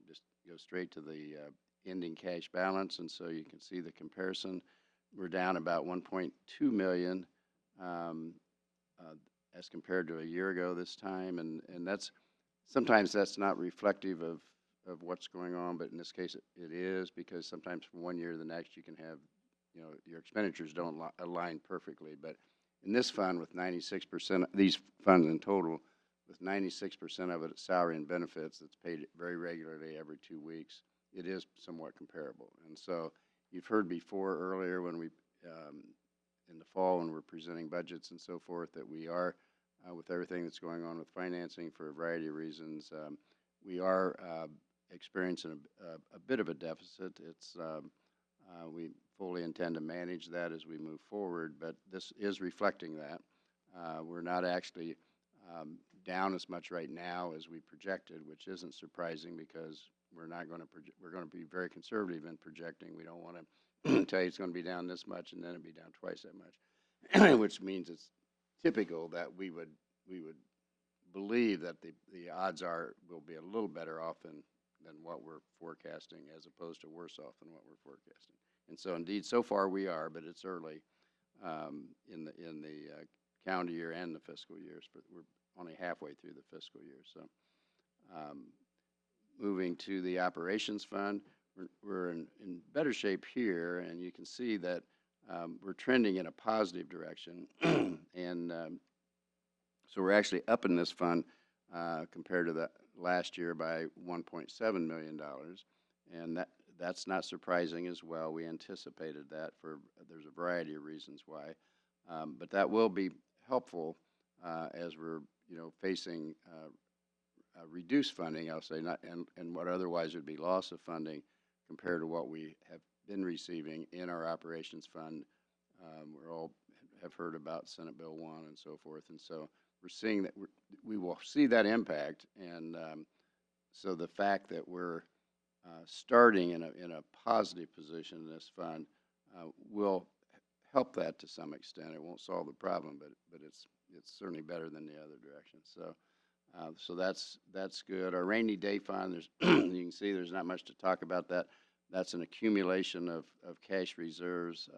just go straight to the ending cash balance. And so you can see the comparison. We're down about 1.2 million as compared to a year ago this time, and that's sometimes that's not reflective of what's going on, but in this case it is, because sometimes from one year to the next you can have, your expenditures don't align perfectly. But in this fund, with 96%, these funds in total, with 96% of it at salary and benefits that's paid very regularly every 2 weeks, it is somewhat comparable. And so you've heard before earlier when we, in the fall when we're presenting budgets and so forth, that we are, with everything that's going on with financing for a variety of reasons, we are experiencing a bit of a deficit. It's we fully intend to manage that as we move forward, but this is reflecting that. We're not actually down as much right now as we projected, which isn't surprising because we're going to be very conservative in projecting. We don't want to tell you it's going to be down this much and then it'll be down twice that much, which means it's typical that we would believe that the odds are we'll be a little better off than what we're forecasting, as opposed to worse off than what we're forecasting. And so indeed, so far we are, but it's early in the calendar year and the fiscal years, but we're only halfway through the fiscal year. So moving to the operations fund, we're in better shape here, and you can see that we're trending in a positive direction. And so we're actually up in this fund compared to the last year by $1.7 million, and that's not surprising as well. We anticipated that there's a variety of reasons why, but that will be helpful as we're facing reduced funding, I'll say, and what otherwise would be loss of funding compared to what we have been receiving in our operations fund. We all have heard about Senate Bill 1 and so forth, and so we're seeing that we will see that impact. And so the fact that we're starting in a positive position in this fund will help that to some extent. It won't solve the problem, but it's certainly better than the other direction. So that's good. Our rainy day fund, you can see there's not much to talk about that. That's an accumulation of cash reserves.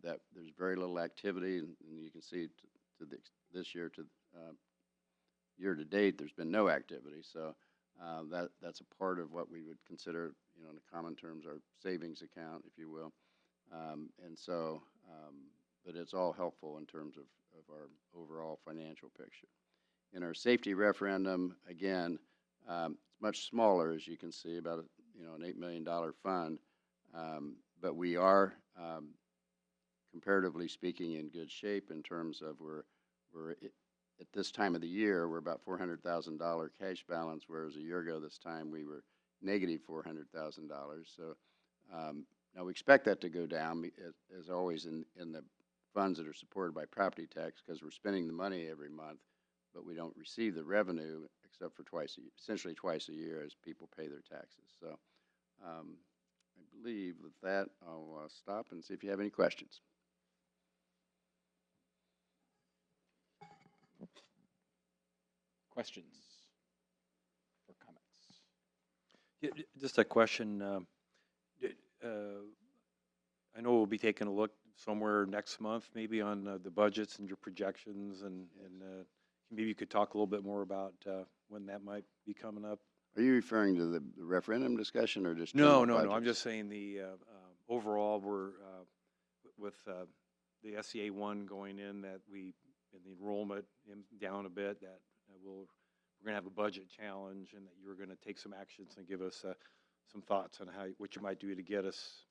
That there's very little activity, and you can see this year to year to date, there's been no activity. So that's a part of what we would consider, in the common terms, our savings account, if you will. And so, but it's all helpful in terms of our overall financial picture. In our safety referendum, again, it's much smaller, as you can see, about an $8 million fund, but we are, comparatively speaking, in good shape in terms of at this time of the year, we're about $400,000 cash balance, whereas a year ago this time we were negative $400,000. So now we expect that to go down, as always, in the funds that are supported by property tax, because we're spending the money every month, but we don't receive the revenue except for essentially twice a year as people pay their taxes. So I believe with that, I'll stop and see if you have any questions. Questions or comments? Yeah, just a question. I know we'll be taking a look somewhere next month, maybe on the budgets and your projections, and maybe you could talk a little bit more about when that might be coming up. Are you referring to the referendum discussion or just No. general I'm budgets? just saying the overall, we're with the SCA 1 going in, that in the enrollment down a bit, that we're going to have a budget challenge, and that you're going to take some actions and give us some thoughts on what you might do to get us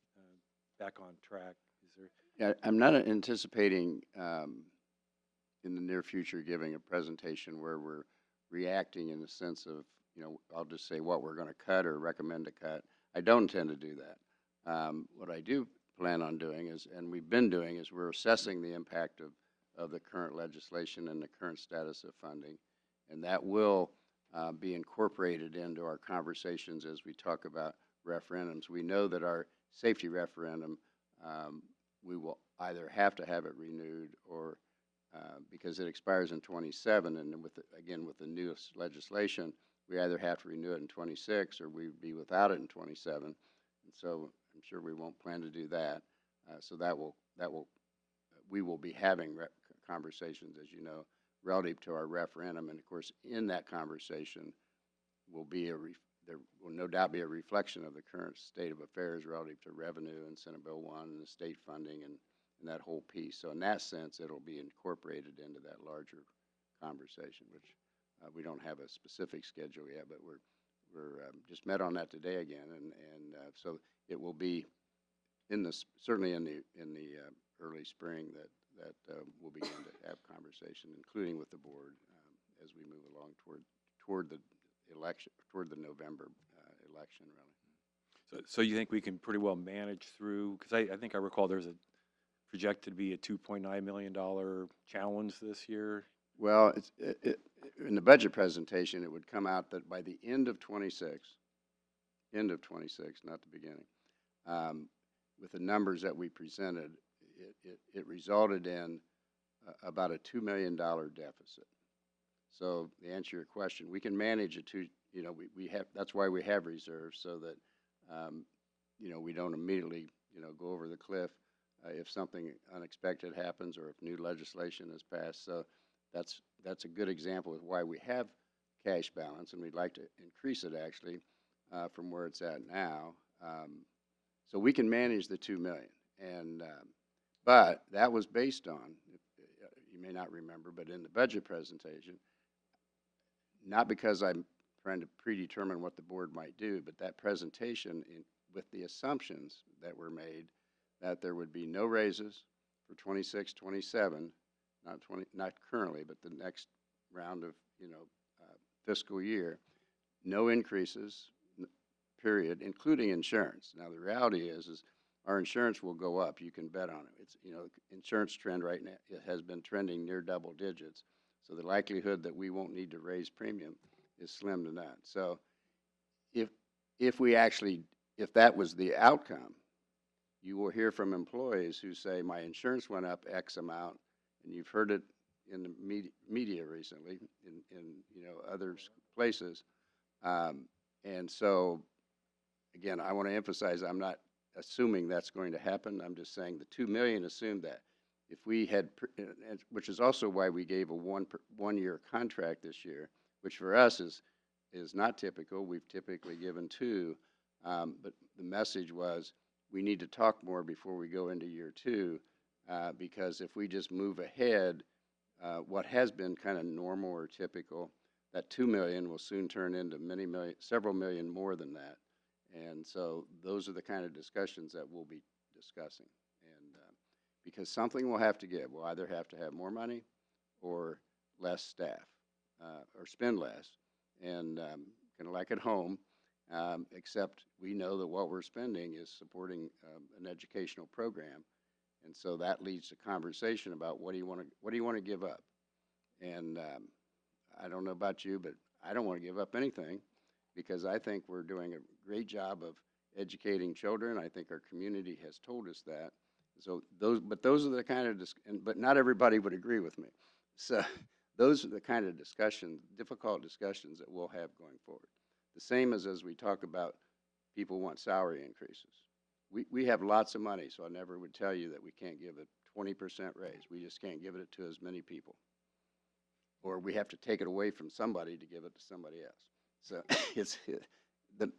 back on track. Is there? Yeah, I'm not anticipating in the near future giving a presentation where we're reacting in the sense of, I'll just say what we're going to cut or recommend to cut. I don't intend to do that. What I do plan on doing is, and we've been doing, is we're assessing the impact of the current legislation and the current status of funding, and that will be incorporated into our conversations as we talk about referendums. We know that our safety referendum, we will either have to have it renewed or because it expires in 27, and with the newest legislation, we either have to renew it in 26 or we'd be without it in 27. And so I'm sure we won't plan to do that. So we will be having conversations, as you know, relative to our referendum, and of course, in that conversation will be there will no doubt be a reflection of the current state of affairs relative to revenue and Senate Bill 1 and the state funding and that whole piece. So in that sense, it'll be incorporated into that larger conversation, which we don't have a specific schedule yet, but we're just met on that today again, and so it will be certainly in the early spring that we'll begin to have conversation, including with the board as we move along toward the election, toward the November election, really. So you think we can pretty well manage through? Because I think I recall there's a projected to be a $2.9 million challenge this year. Well, in the budget presentation, it would come out that by the end of 26, not the beginning, with the numbers that we presented, it resulted in about a $2 million deficit. So to answer your question, we can manage it to, we have, that's why we have reserves, so that, we don't immediately, go over the cliff if something unexpected happens or if new legislation is passed. So that's a good example of why we have cash balance, and we'd like to increase it actually from where it's at now. So we can manage the $2 million, and but that was based on, you may not remember, but in the budget presentation, not because I'm trying to predetermine what the board might do, but that presentation with the assumptions that were made that there would be no raises for 26, 27, not currently, but the next round of fiscal year, no increases, period, including insurance. Now the reality is our insurance will go up. You can bet on it. It's insurance trend right now. It has been trending near double digits. So the likelihood that we won't need to raise premium is slim to none. So if that was the outcome, you will hear from employees who say, my insurance went up X amount, and you've heard it in the media recently, in other places. And so, again, I want to emphasize I'm not assuming that's going to happen. I'm just saying the $2 million assumed that. If we had, which is also why we gave a one-year contract this year, which for us is not typical. We've typically given 2, but the message was we need to talk more before we go into year 2 because if we just move ahead, what has been kind of normal or typical, that 2 million will soon turn into many million, several million more than that. And so those are the kind of discussions that we'll be discussing. And because something will have to give. We'll either have to have more money or less staff, or spend less. And kind of like at home, except we know that what we're spending is supporting an educational program. And so that leads to conversation about what do you want to give up? And I don't know about you, but I don't want to give up anything, because I think we're doing a great job of educating children. I think our community has told us that. So those are the kind of, but not everybody would agree with me. So those are the kind of difficult discussions that we'll have going forward. The same as we talk about people want salary increases. We have lots of money, so I never would tell you that we can't give a 20% raise. We just can't give it to as many people. Or we have to take it away from somebody to give it to somebody else. So the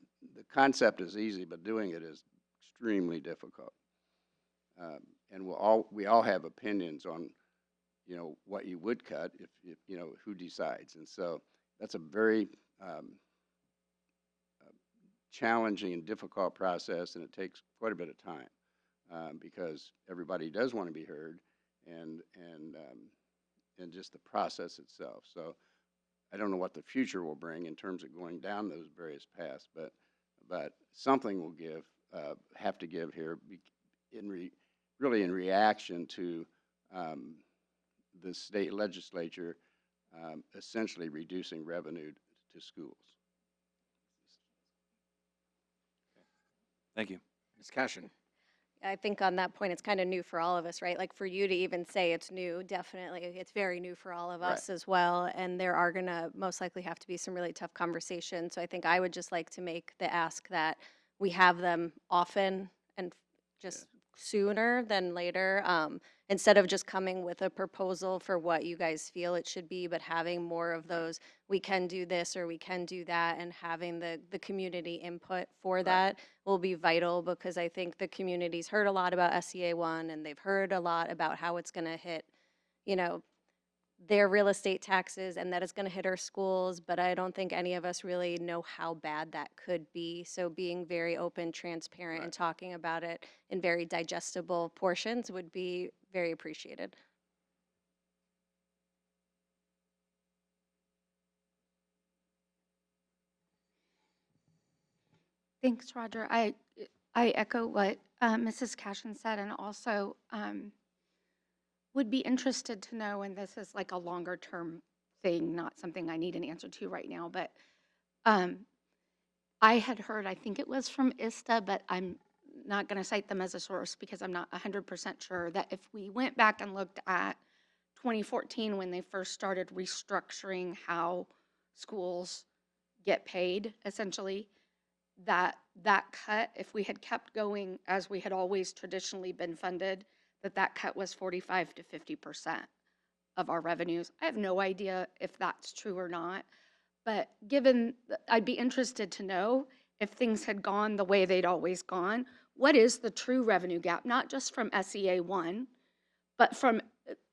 concept is easy, but doing it is extremely difficult. And we all have opinions on, what you would cut if who decides. And so that's a very challenging and difficult process, and it takes quite a bit of time because everybody does want to be heard, and just the process itself. So I don't know what the future will bring in terms of going down those various paths, but something will have to give here, really in reaction to the state legislature essentially reducing revenue to schools. Thank you. Ms. Cashin. I think on that point, it's kind of new for all of us, right? Like for you to even say it's new, definitely, it's very new for all of us Right. as well. And there are going to most likely have to be some really tough conversations. So I think I would just like to make the ask that we have them often and just sooner than later, instead of just coming with a proposal for what you guys feel it should be, but having more of those, we can do this or we can do that, and having the community input for that will be vital, because I think the community's heard a lot about SEA 1, and they've heard a lot about how it's going to hit, their real estate taxes, and that it's going to hit our schools, but I don't think any of us really know how bad that could be. So being very open, transparent, and talking about it in very digestible portions would be very appreciated. Thanks, Roger. I echo what Mrs. Cashin said, and also would be interested to know, and this is like a longer term thing, not something I need an answer to right now, but I had heard, I think it was from ISTA, but I'm not going to cite them as a source because I'm not 100% sure, that if we went back and looked at 2014 when they first started restructuring how schools get paid, essentially, that cut, if we had kept going as we had always traditionally been funded, that cut was 45 to 50% of our revenues. I have no idea if that's true or not, but I'd be interested to know if things had gone the way they'd always gone, what is the true revenue gap, not just from SEA 1, but from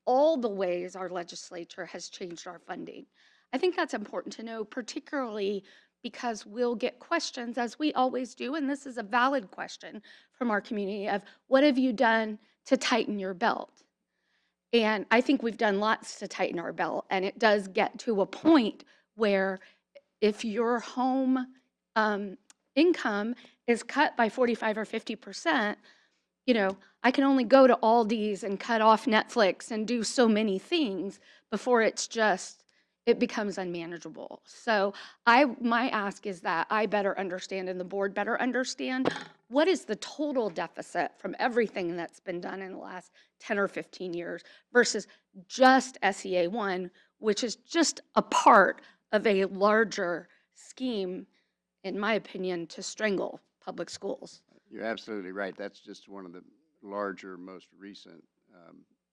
all the ways our legislature has changed our funding. I think that's important to know, particularly because we'll get questions, as we always do, and this is a valid question from our community, of what have you done to tighten your belt? And I think we've done lots to tighten our belt, and it does get to a point where if your home income is cut by 45 or 50%, I can only go to Aldi's and cut off Netflix and do so many things before it becomes unmanageable. So my ask is that I better understand, and the board better understand, what is the total deficit from everything that's been done in the last 10 or 15 years versus just SEA 1, which is just a part of a larger scheme, in my opinion, to strangle public schools. You're absolutely right. That's just one of the larger, most recent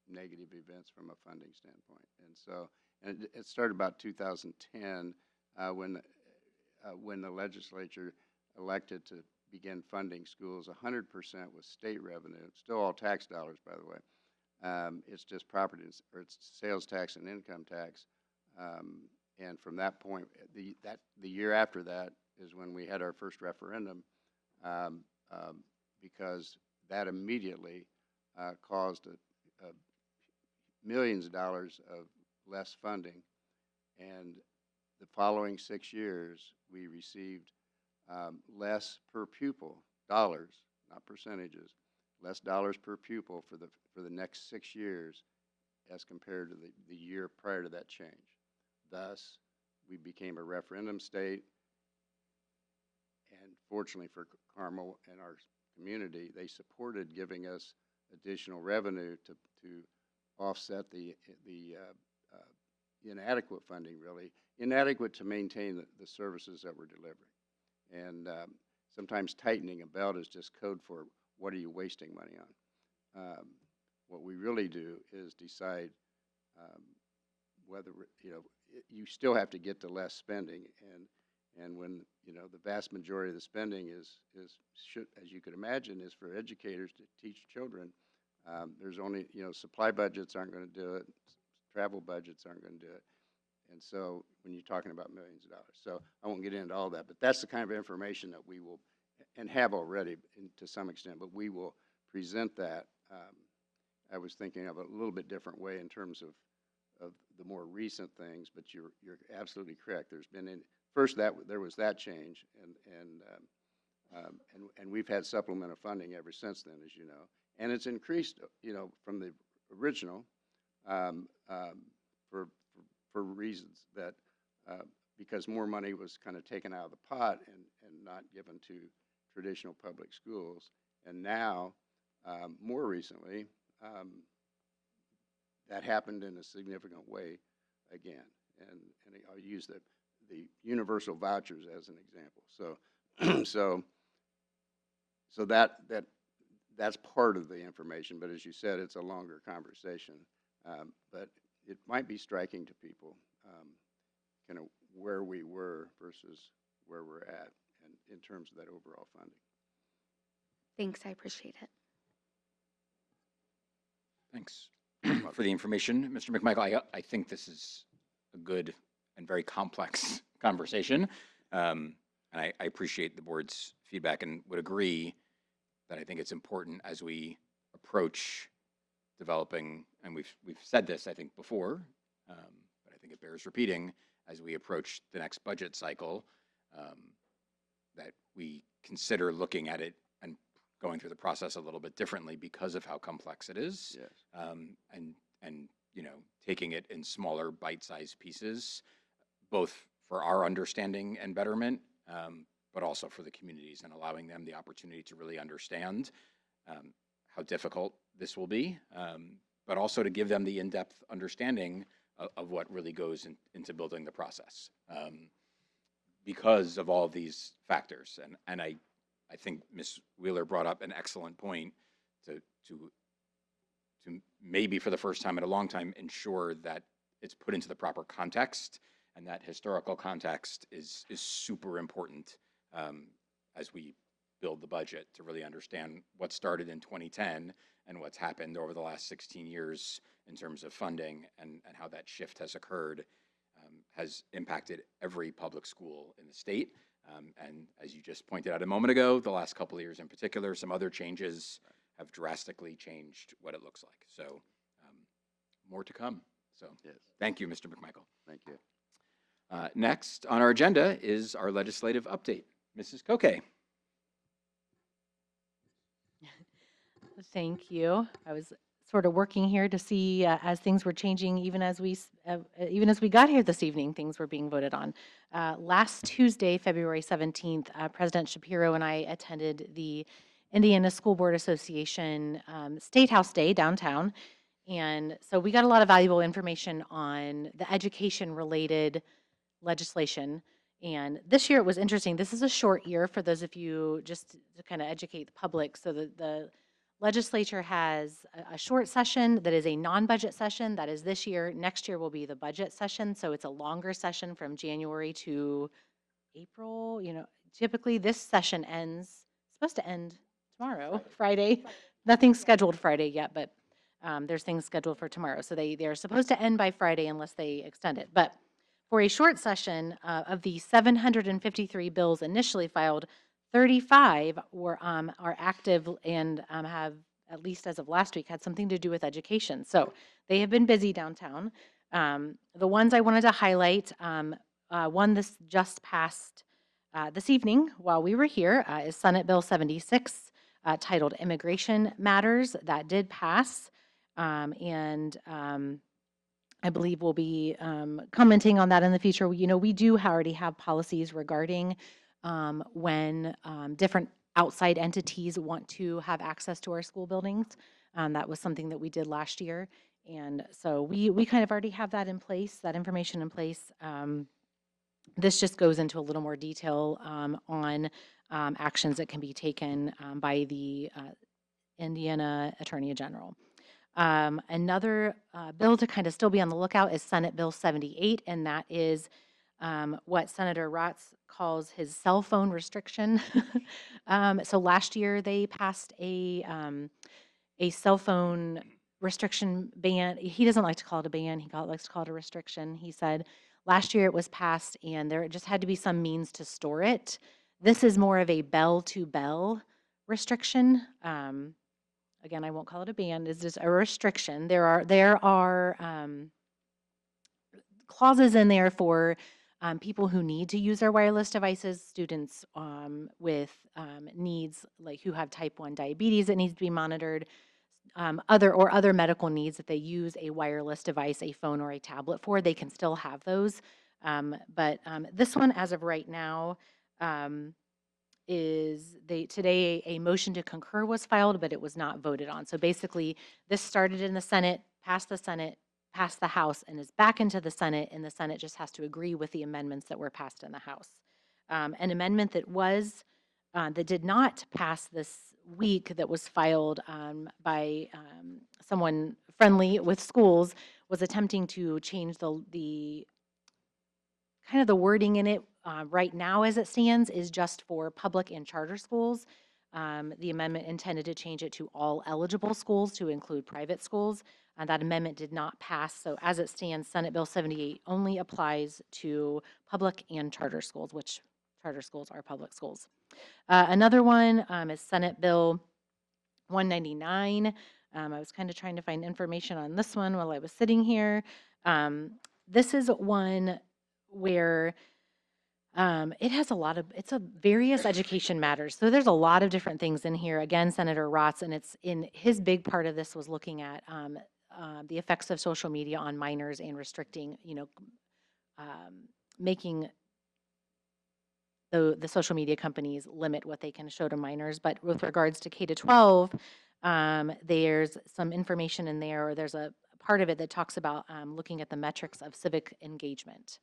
negative events from a funding standpoint. And so, it started about 2010 when the legislature elected to begin funding schools. 100% was state revenue, still all tax dollars, by the way. It's just property, or it's sales tax and income tax. And from that point, the year after that is when we had our first referendum, um, because that immediately caused millions of dollars of less funding. And the following 6 years, we received less per pupil, dollars, not percentages, less dollars per pupil for the next 6 years as compared to the year prior to that change. Thus, we became a referendum state, and fortunately for Carmel and our community, they supported giving us additional revenue to offset the inadequate funding, really, inadequate to maintain the services that we're delivering. And sometimes tightening a belt is just code for what are you wasting money on. What we really do is decide whether, you still have to get to less spending, and when, the vast majority of the spending should, as you could imagine, is for educators to teach children. There's only, supply budgets aren't going to do it, travel budgets aren't going to do it. And so when you're talking about millions of dollars. So I won't get into all that, but that's the kind of information that we will, and have already to some extent, but we will present that. I was thinking of a little bit different way in terms of the more recent things, but you're absolutely correct. There's been first there was that change, and we've had supplemental funding ever since then, as you know, and it's increased, from the original for reasons that because more money was kind of taken out of the pot and not given to traditional public schools, and now more recently. That happened in a significant way again, and I'll use the universal vouchers as an example. So that's part of the information, but as you said, it's a longer conversation. But it might be striking to people, kind of where we were versus where we're at, and in terms of that overall funding. Thanks, I appreciate it. Thanks for the information, Mr. McMichael. I think this is a good and very complex conversation. And I appreciate the board's feedback and would agree that I think it's important as we approach developing, and we've said this, I think, before, but I think it bears repeating, as we approach the next budget cycle, that we consider looking at it and going through the process a little bit differently because of how complex it is. Yes. And taking it in smaller bite-sized pieces, both for our understanding and betterment, but also for the communities, and allowing them the opportunity to really understand how difficult this will be, but also to give them the in-depth understanding of what really goes into building the process, because of all of these factors. And I think Ms. Wheeler brought up an excellent point to maybe for the first time in a long time ensure that it's put into the proper context, and that historical context is super important as we build the budget, to really understand what started in 2010 and what's happened over the last 16 years in terms of funding, and how that shift has occurred, has impacted every public school in the state. And as you just pointed out a moment ago, the last couple of years in particular, some other changes have drastically changed what it looks like. So more to come. So Yes. Thank you, Mr. McMichael. Thank you. Next on our agenda is our legislative update. Mrs. Koke. Thank you. I was sort of working here to see as things were changing, even as we got here this evening, things were being voted on. Last Tuesday, February 17th, President Shapiro and I attended the Indiana School Board Association State House Day downtown. And so we got a lot of valuable information on the education-related legislation. And this year it was interesting. This is a short year for those of you, just to kind of educate the public. So the legislature has a short session that is a non-budget session. That is this year. Next year will be the budget session. So it's a longer session from January to April. Typically this session supposed to end tomorrow, Friday. Nothing's scheduled Friday yet, but There's things scheduled for tomorrow. So they're supposed to end by Friday unless they extend it. But for a short session, of the 753 bills initially filed, 35 are active and have, at least as of last week, had something to do with education. So they have been busy downtown. The ones I wanted to highlight, one this just passed this evening while we were here, is Senate Bill 76, titled Immigration Matters. That did pass. I believe we'll be commenting on that in the future. You know, we do already have policies regarding when different outside entities want to have access to our school buildings. That was something that we did last year. And so we kind of already have that in place, that information in place. This just goes into a little more detail on actions that can be taken by the Indiana Attorney General. Another bill to kind of still be on the lookout is Senate Bill 78, and that is what Senator Rotz calls his cell phone restriction. So last year they passed a cell phone restriction ban. He doesn't like to call it a ban. He likes to call it a restriction. He said last year it was passed, and there just had to be some means to store it. This is more of a bell-to-bell restriction. Again, I won't call it a ban. It's just a restriction. There are clauses in there for people who need to use their wireless devices, students with needs, like who have type 1 diabetes that needs to be monitored, other medical needs that they use a wireless device, a phone or a tablet for. They can still have those. But this one, as of right now, today a motion to concur was filed, but it was not voted on. So basically, this started in the Senate, passed the House, and is back into the Senate, and the Senate just has to agree with the amendments that were passed in the House. An amendment that did not pass this week, that was filed by someone friendly with schools, was attempting to change the kind of the wording in it. Right now, as it stands, is just for public and charter schools. The amendment intended to change it to all eligible schools to include private schools. That amendment did not pass. So as it stands, Senate Bill 78 only applies to public and charter schools, which charter schools are public schools. Another one is Senate Bill 199. I was kind of trying to find information on this one while I was sitting here. This is one where it has it's a various education matters. So there's a lot of different things in here. Again, Senator Rotz, and it's in his big part of this was looking at the effects of social media on minors and restricting, making the social media companies limit what they can show to minors. But with regards to K to 12, there's some information in there, or there's a part of it that talks about looking at the metrics of civic engagement.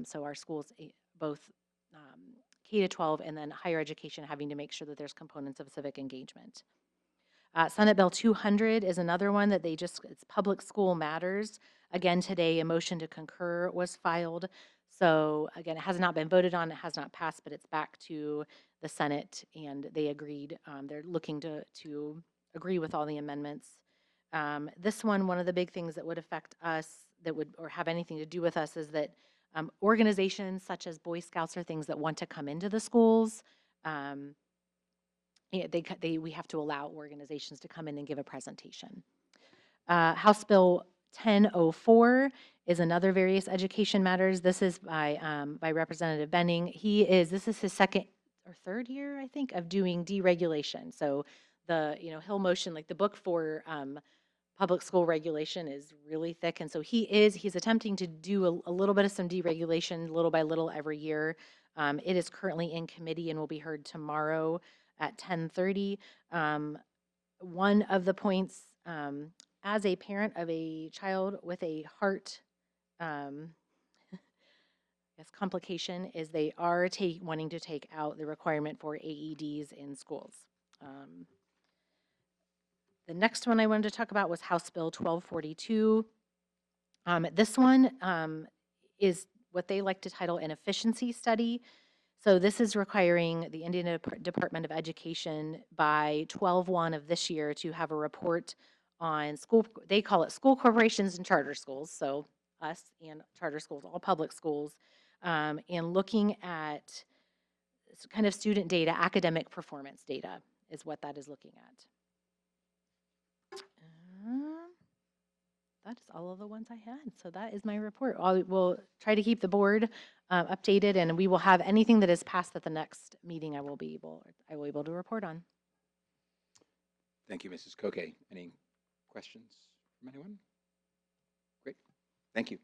So our schools, both K to 12 and then higher education, having to make sure that there's components of civic engagement. Senate Bill 200 is another one that it's public school matters. Again, today a motion to concur was filed. So again, it has not been voted on, it has not passed, but it's back to the Senate, and they agreed. They're looking to agree with all the amendments. This one of the big things that would affect us, or have anything to do with us, is that organizations such as Boy Scouts or things that want to come into the schools, we have to allow organizations to come in and give a presentation. House Bill 1004 is another various education matters. This is by Representative Benning. This is his second or third year, I think, of doing deregulation. So he'll motion, like the book for public school regulation is really thick. And so he's attempting to do a little bit of some deregulation little by little every year. It is currently in committee and will be heard tomorrow at 10:30. One of the points, as a parent of a child with a heart complication, is they are wanting to take out the requirement for AEDs in schools. The next one I wanted to talk about was House Bill 1242. This one is what they like to title an efficiency study. So this is requiring the Indiana Department of Education by 12/1 of this year to have a report on school, they call it school corporations and charter schools, so us and charter schools, all public schools, and looking at kind of student data, academic performance data is what that is looking at. That is all of the ones I had. So that is my report. We'll try to keep the board updated, and we will have anything that is passed at the next meeting. I will be able to report on. Thank you, Mrs. Koke. Any questions from anyone? Great. Thank you.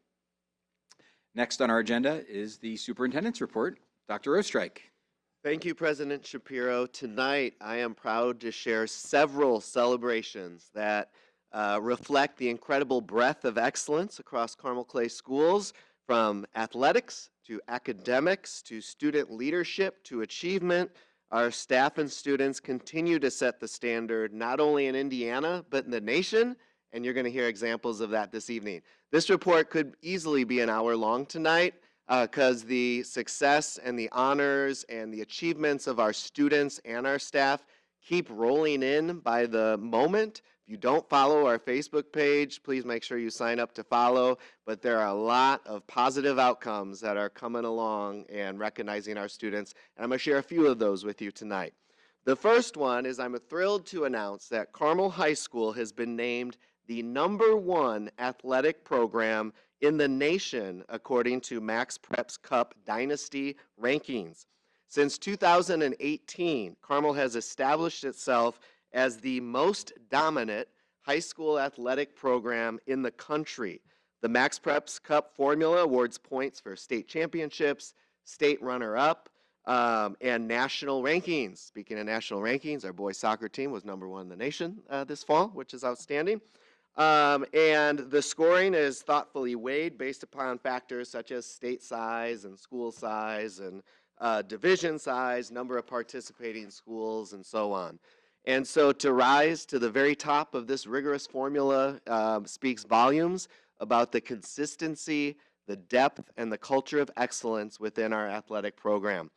Next on our agenda is the superintendent's report. Dr. Ostrike. Thank you, President Shapiro. Tonight, I am proud to share several celebrations that reflect the incredible breadth of excellence across Carmel Clay schools, from athletics to academics to student leadership to achievement. Our staff and students continue to set the standard not only in Indiana, but in the nation, and you're going to hear examples of that this evening. This report could easily be an hour long tonight, because the success and the honors and the achievements of our students and our staff keep rolling in by the moment. If you don't follow our Facebook page, please make sure you sign up to follow. But there are a lot of positive outcomes that are coming along and recognizing our students. And I'm going to share a few of those with you tonight. The first one is I'm thrilled to announce that Carmel High School has been named the #1 athletic program in the nation, according to Max Preps Cup Dynasty rankings. Since 2018, Carmel has established itself as the most dominant high school athletic program in the country. The Max Preps Cup formula awards points for state championships, state runner-up, and national rankings. Speaking of national rankings, our boys soccer team was #1 in the nation this fall, which is outstanding. And the scoring is thoughtfully weighed based upon factors such as state size and school size and division size, number of participating schools, and so on. And so to rise to the very top of this rigorous formula speaks volumes about the consistency, the depth, and the culture of excellence within our athletic program.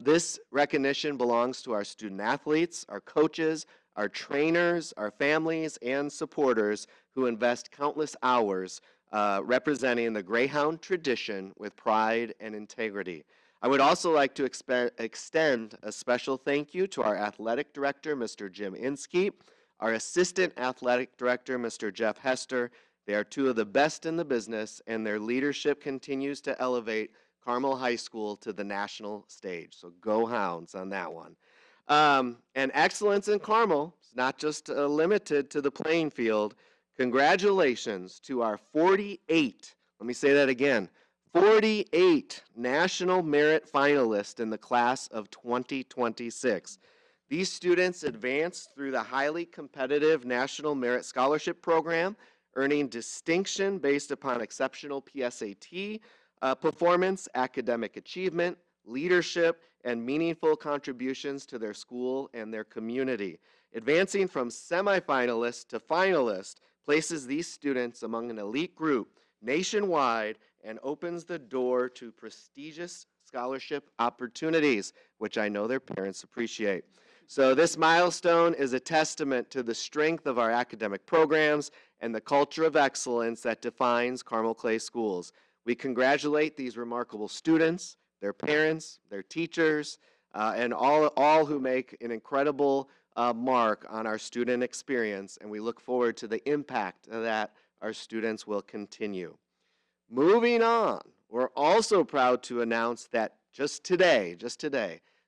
This recognition belongs to our student athletes, our coaches, our trainers, our families, and supporters who invest countless hours representing the Greyhound tradition with pride and integrity. I would also like to extend a special thank you to our athletic director, Mr. Jim Inskeep, our assistant athletic director, Mr. Jeff Hester. They are two of the best in the business, and their leadership continues to elevate Carmel High School to the national stage. So go Hounds on that one. And excellence in Carmel is not just limited to the playing field. Congratulations to our 48, let me say that again, 48 National Merit finalists in the class of 2026. These students advanced through the highly competitive National Merit Scholarship Program, earning distinction based upon exceptional PSAT performance, academic achievement, leadership, and meaningful contributions to their school and their community. Advancing from semifinalist to finalist places these students among an elite group nationwide and opens the door to prestigious scholarship opportunities, which I know their parents appreciate. So this milestone is a testament to the strength of our academic programs and the culture of excellence that defines Carmel Clay Schools. We congratulate these remarkable students, their parents, their teachers, and all who make an incredible mark on our student experience, and we look forward to the impact that our students will continue. Moving on, we're also proud to announce that just today,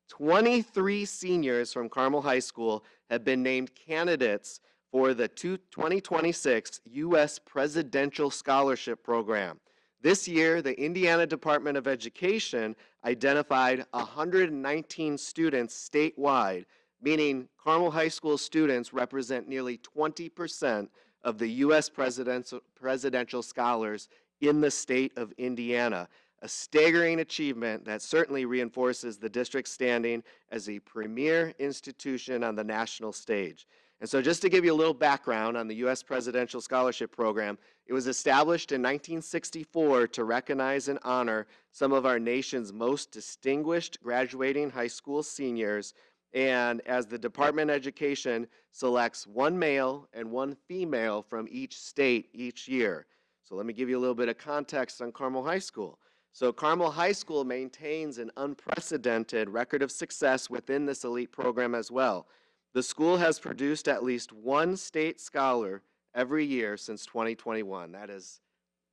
23 seniors from Carmel High School have been named candidates for the 2026 U.S. Presidential Scholarship Program. This year, the Indiana Department of Education identified 119 students statewide, meaning Carmel High School students represent nearly 20% of the U.S. presidential scholars in the state of Indiana, a staggering achievement that certainly reinforces the district's standing as a premier institution on the national stage. And so just to give you a little background on the U.S. Presidential Scholarship Program, it was established in 1964 to recognize and honor some of our nation's most distinguished graduating high school seniors And as the Department of Education selects one male and one female from each state each year. So let me give you a little bit of context on Carmel High School. So Carmel High School maintains an unprecedented record of success within this elite program as well. The school has produced at least one state scholar every year since 2021. That is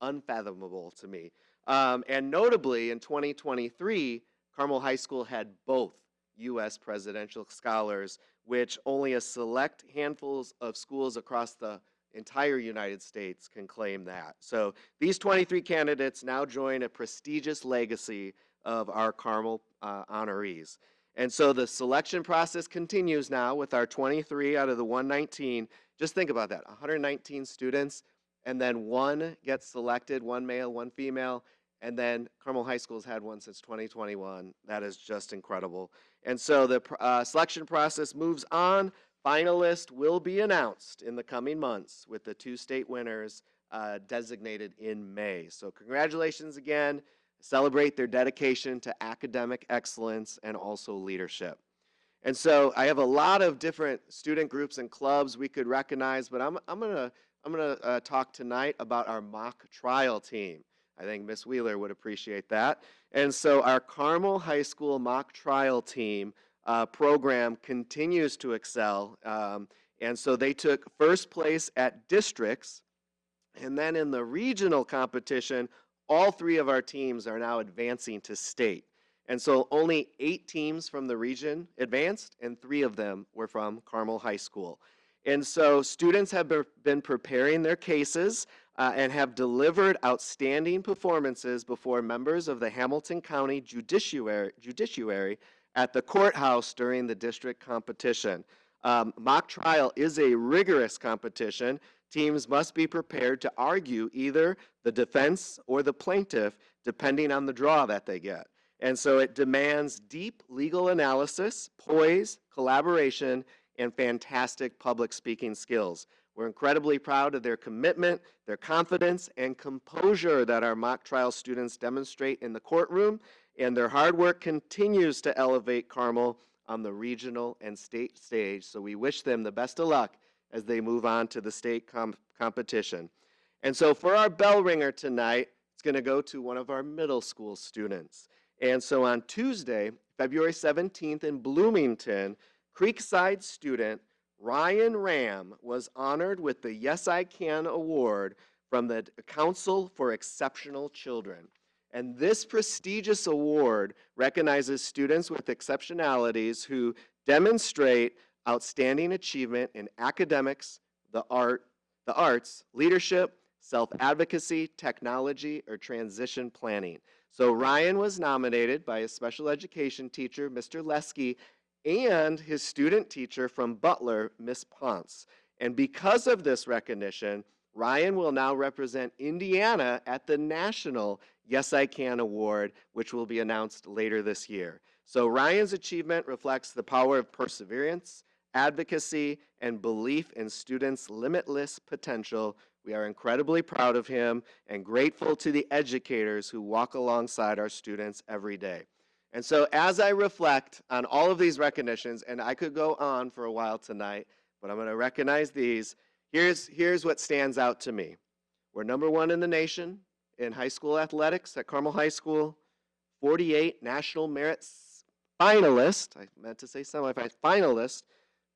unfathomable to me. And notably, in 2023, Carmel High School had both U.S. presidential scholars, which only a select handfuls of schools across the entire United States can claim that. So these 23 candidates now join a prestigious legacy of our Carmel honorees. And so the selection process continues now with our 23 out of the 119. Just think about that, 119 students, and then one gets selected, one male, one female, and then Carmel High School's had one since 2021. That is just incredible. And so the selection process moves on. Finalists will be announced in the coming months with the 2 state winners designated in May. So congratulations again. Celebrate their dedication to academic excellence and also leadership. And so I have a lot of different student groups and clubs we could recognize, but I'm gonna talk tonight about our mock trial team. I think Miss Wheeler would appreciate that. And so our Carmel High School mock trial team program continues to excel. And so they took first place at districts. And then in the regional competition, all 3 of our teams are now advancing to state. And so only 8 teams from the region advanced, and 3 of them were from Carmel High School. And so students have been preparing their cases and have delivered outstanding performances before members of the Hamilton County Judiciary at the courthouse during the district competition. Mock trial is a rigorous competition. Teams must be prepared to argue either the defense or the plaintiff, depending on the draw that they get. And so it demands deep legal analysis, poise, collaboration, and fantastic public speaking skills. We're incredibly proud of their commitment, their confidence, and composure that our mock trial students demonstrate in the courtroom, and their hard work continues to elevate Carmel on the regional and state stage. So we wish them the best of luck as they move on to the state competition. And so for our bell ringer tonight, it's going to go to one of our middle school students. And so on Tuesday, February 17th in Bloomington, Creekside student Ryan Ram was honored with the Yes I Can Award from the Council for Exceptional Children. And this prestigious award recognizes students with exceptionalities who demonstrate outstanding achievement in academics, the arts, leadership, self-advocacy, technology, or transition planning. So Ryan was nominated by his special education teacher, Mr. Lesky, and his student teacher from Butler, Miss Ponce. And because of this recognition, Ryan will now represent Indiana at the National Yes I Can Award, which will be announced later this year. So Ryan's achievement reflects the power of perseverance, advocacy, and belief in students' limitless potential. We are incredibly proud of him and grateful to the educators who walk alongside our students every day. And so as I reflect on all of these recognitions, and I could go on for a while tonight, but I'm going to recognize these. Here's what stands out to me. We're #1 in the nation in high school athletics at Carmel High School, 48 national merits finalists, I meant to say finalists,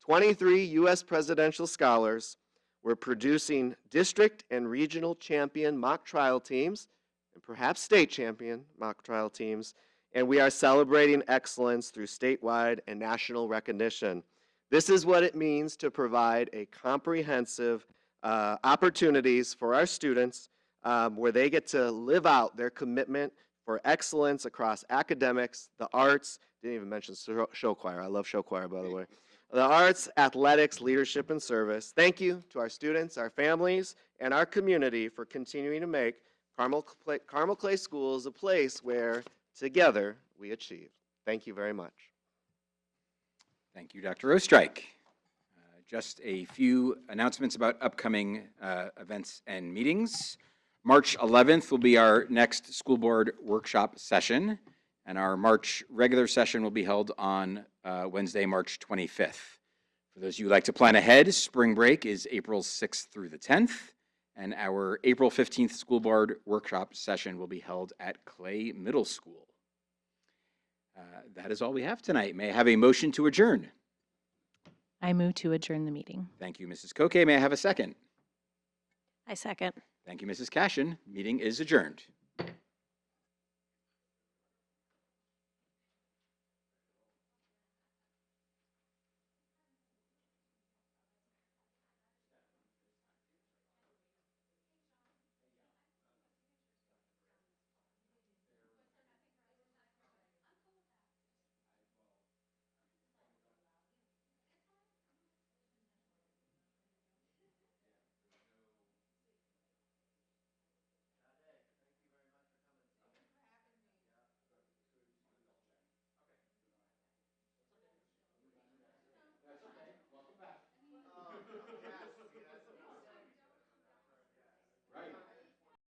23 U.S. presidential scholars. We're producing district and regional champion mock trial teams, and perhaps state champion mock trial teams, and we are celebrating excellence through statewide and national recognition. This is what it means to provide a comprehensive opportunities for our students where they get to live out their commitment for excellence across academics, the arts, didn't even mention show choir. I love show choir, by the way. The arts, athletics, leadership, and service. Thank you to our students, our families, and our community for continuing to make Carmel Clay Schools a place where together we achieve. Thank you very much. Thank you, Dr. Ostrike. Just a few announcements about upcoming events and meetings. March 11th will be our next school board workshop session. And our March regular session will be held on Wednesday, March 25th. For those of you who like to plan ahead, spring break is April 6th through the 10th, and our April 15th school board workshop session will be held at Clay Middle School. That is all we have tonight. May I have a motion to adjourn? I move to adjourn the meeting. Thank you, Mrs. Koke. May I have a second? I second. Thank you, Mrs. Cashin. Meeting is adjourned.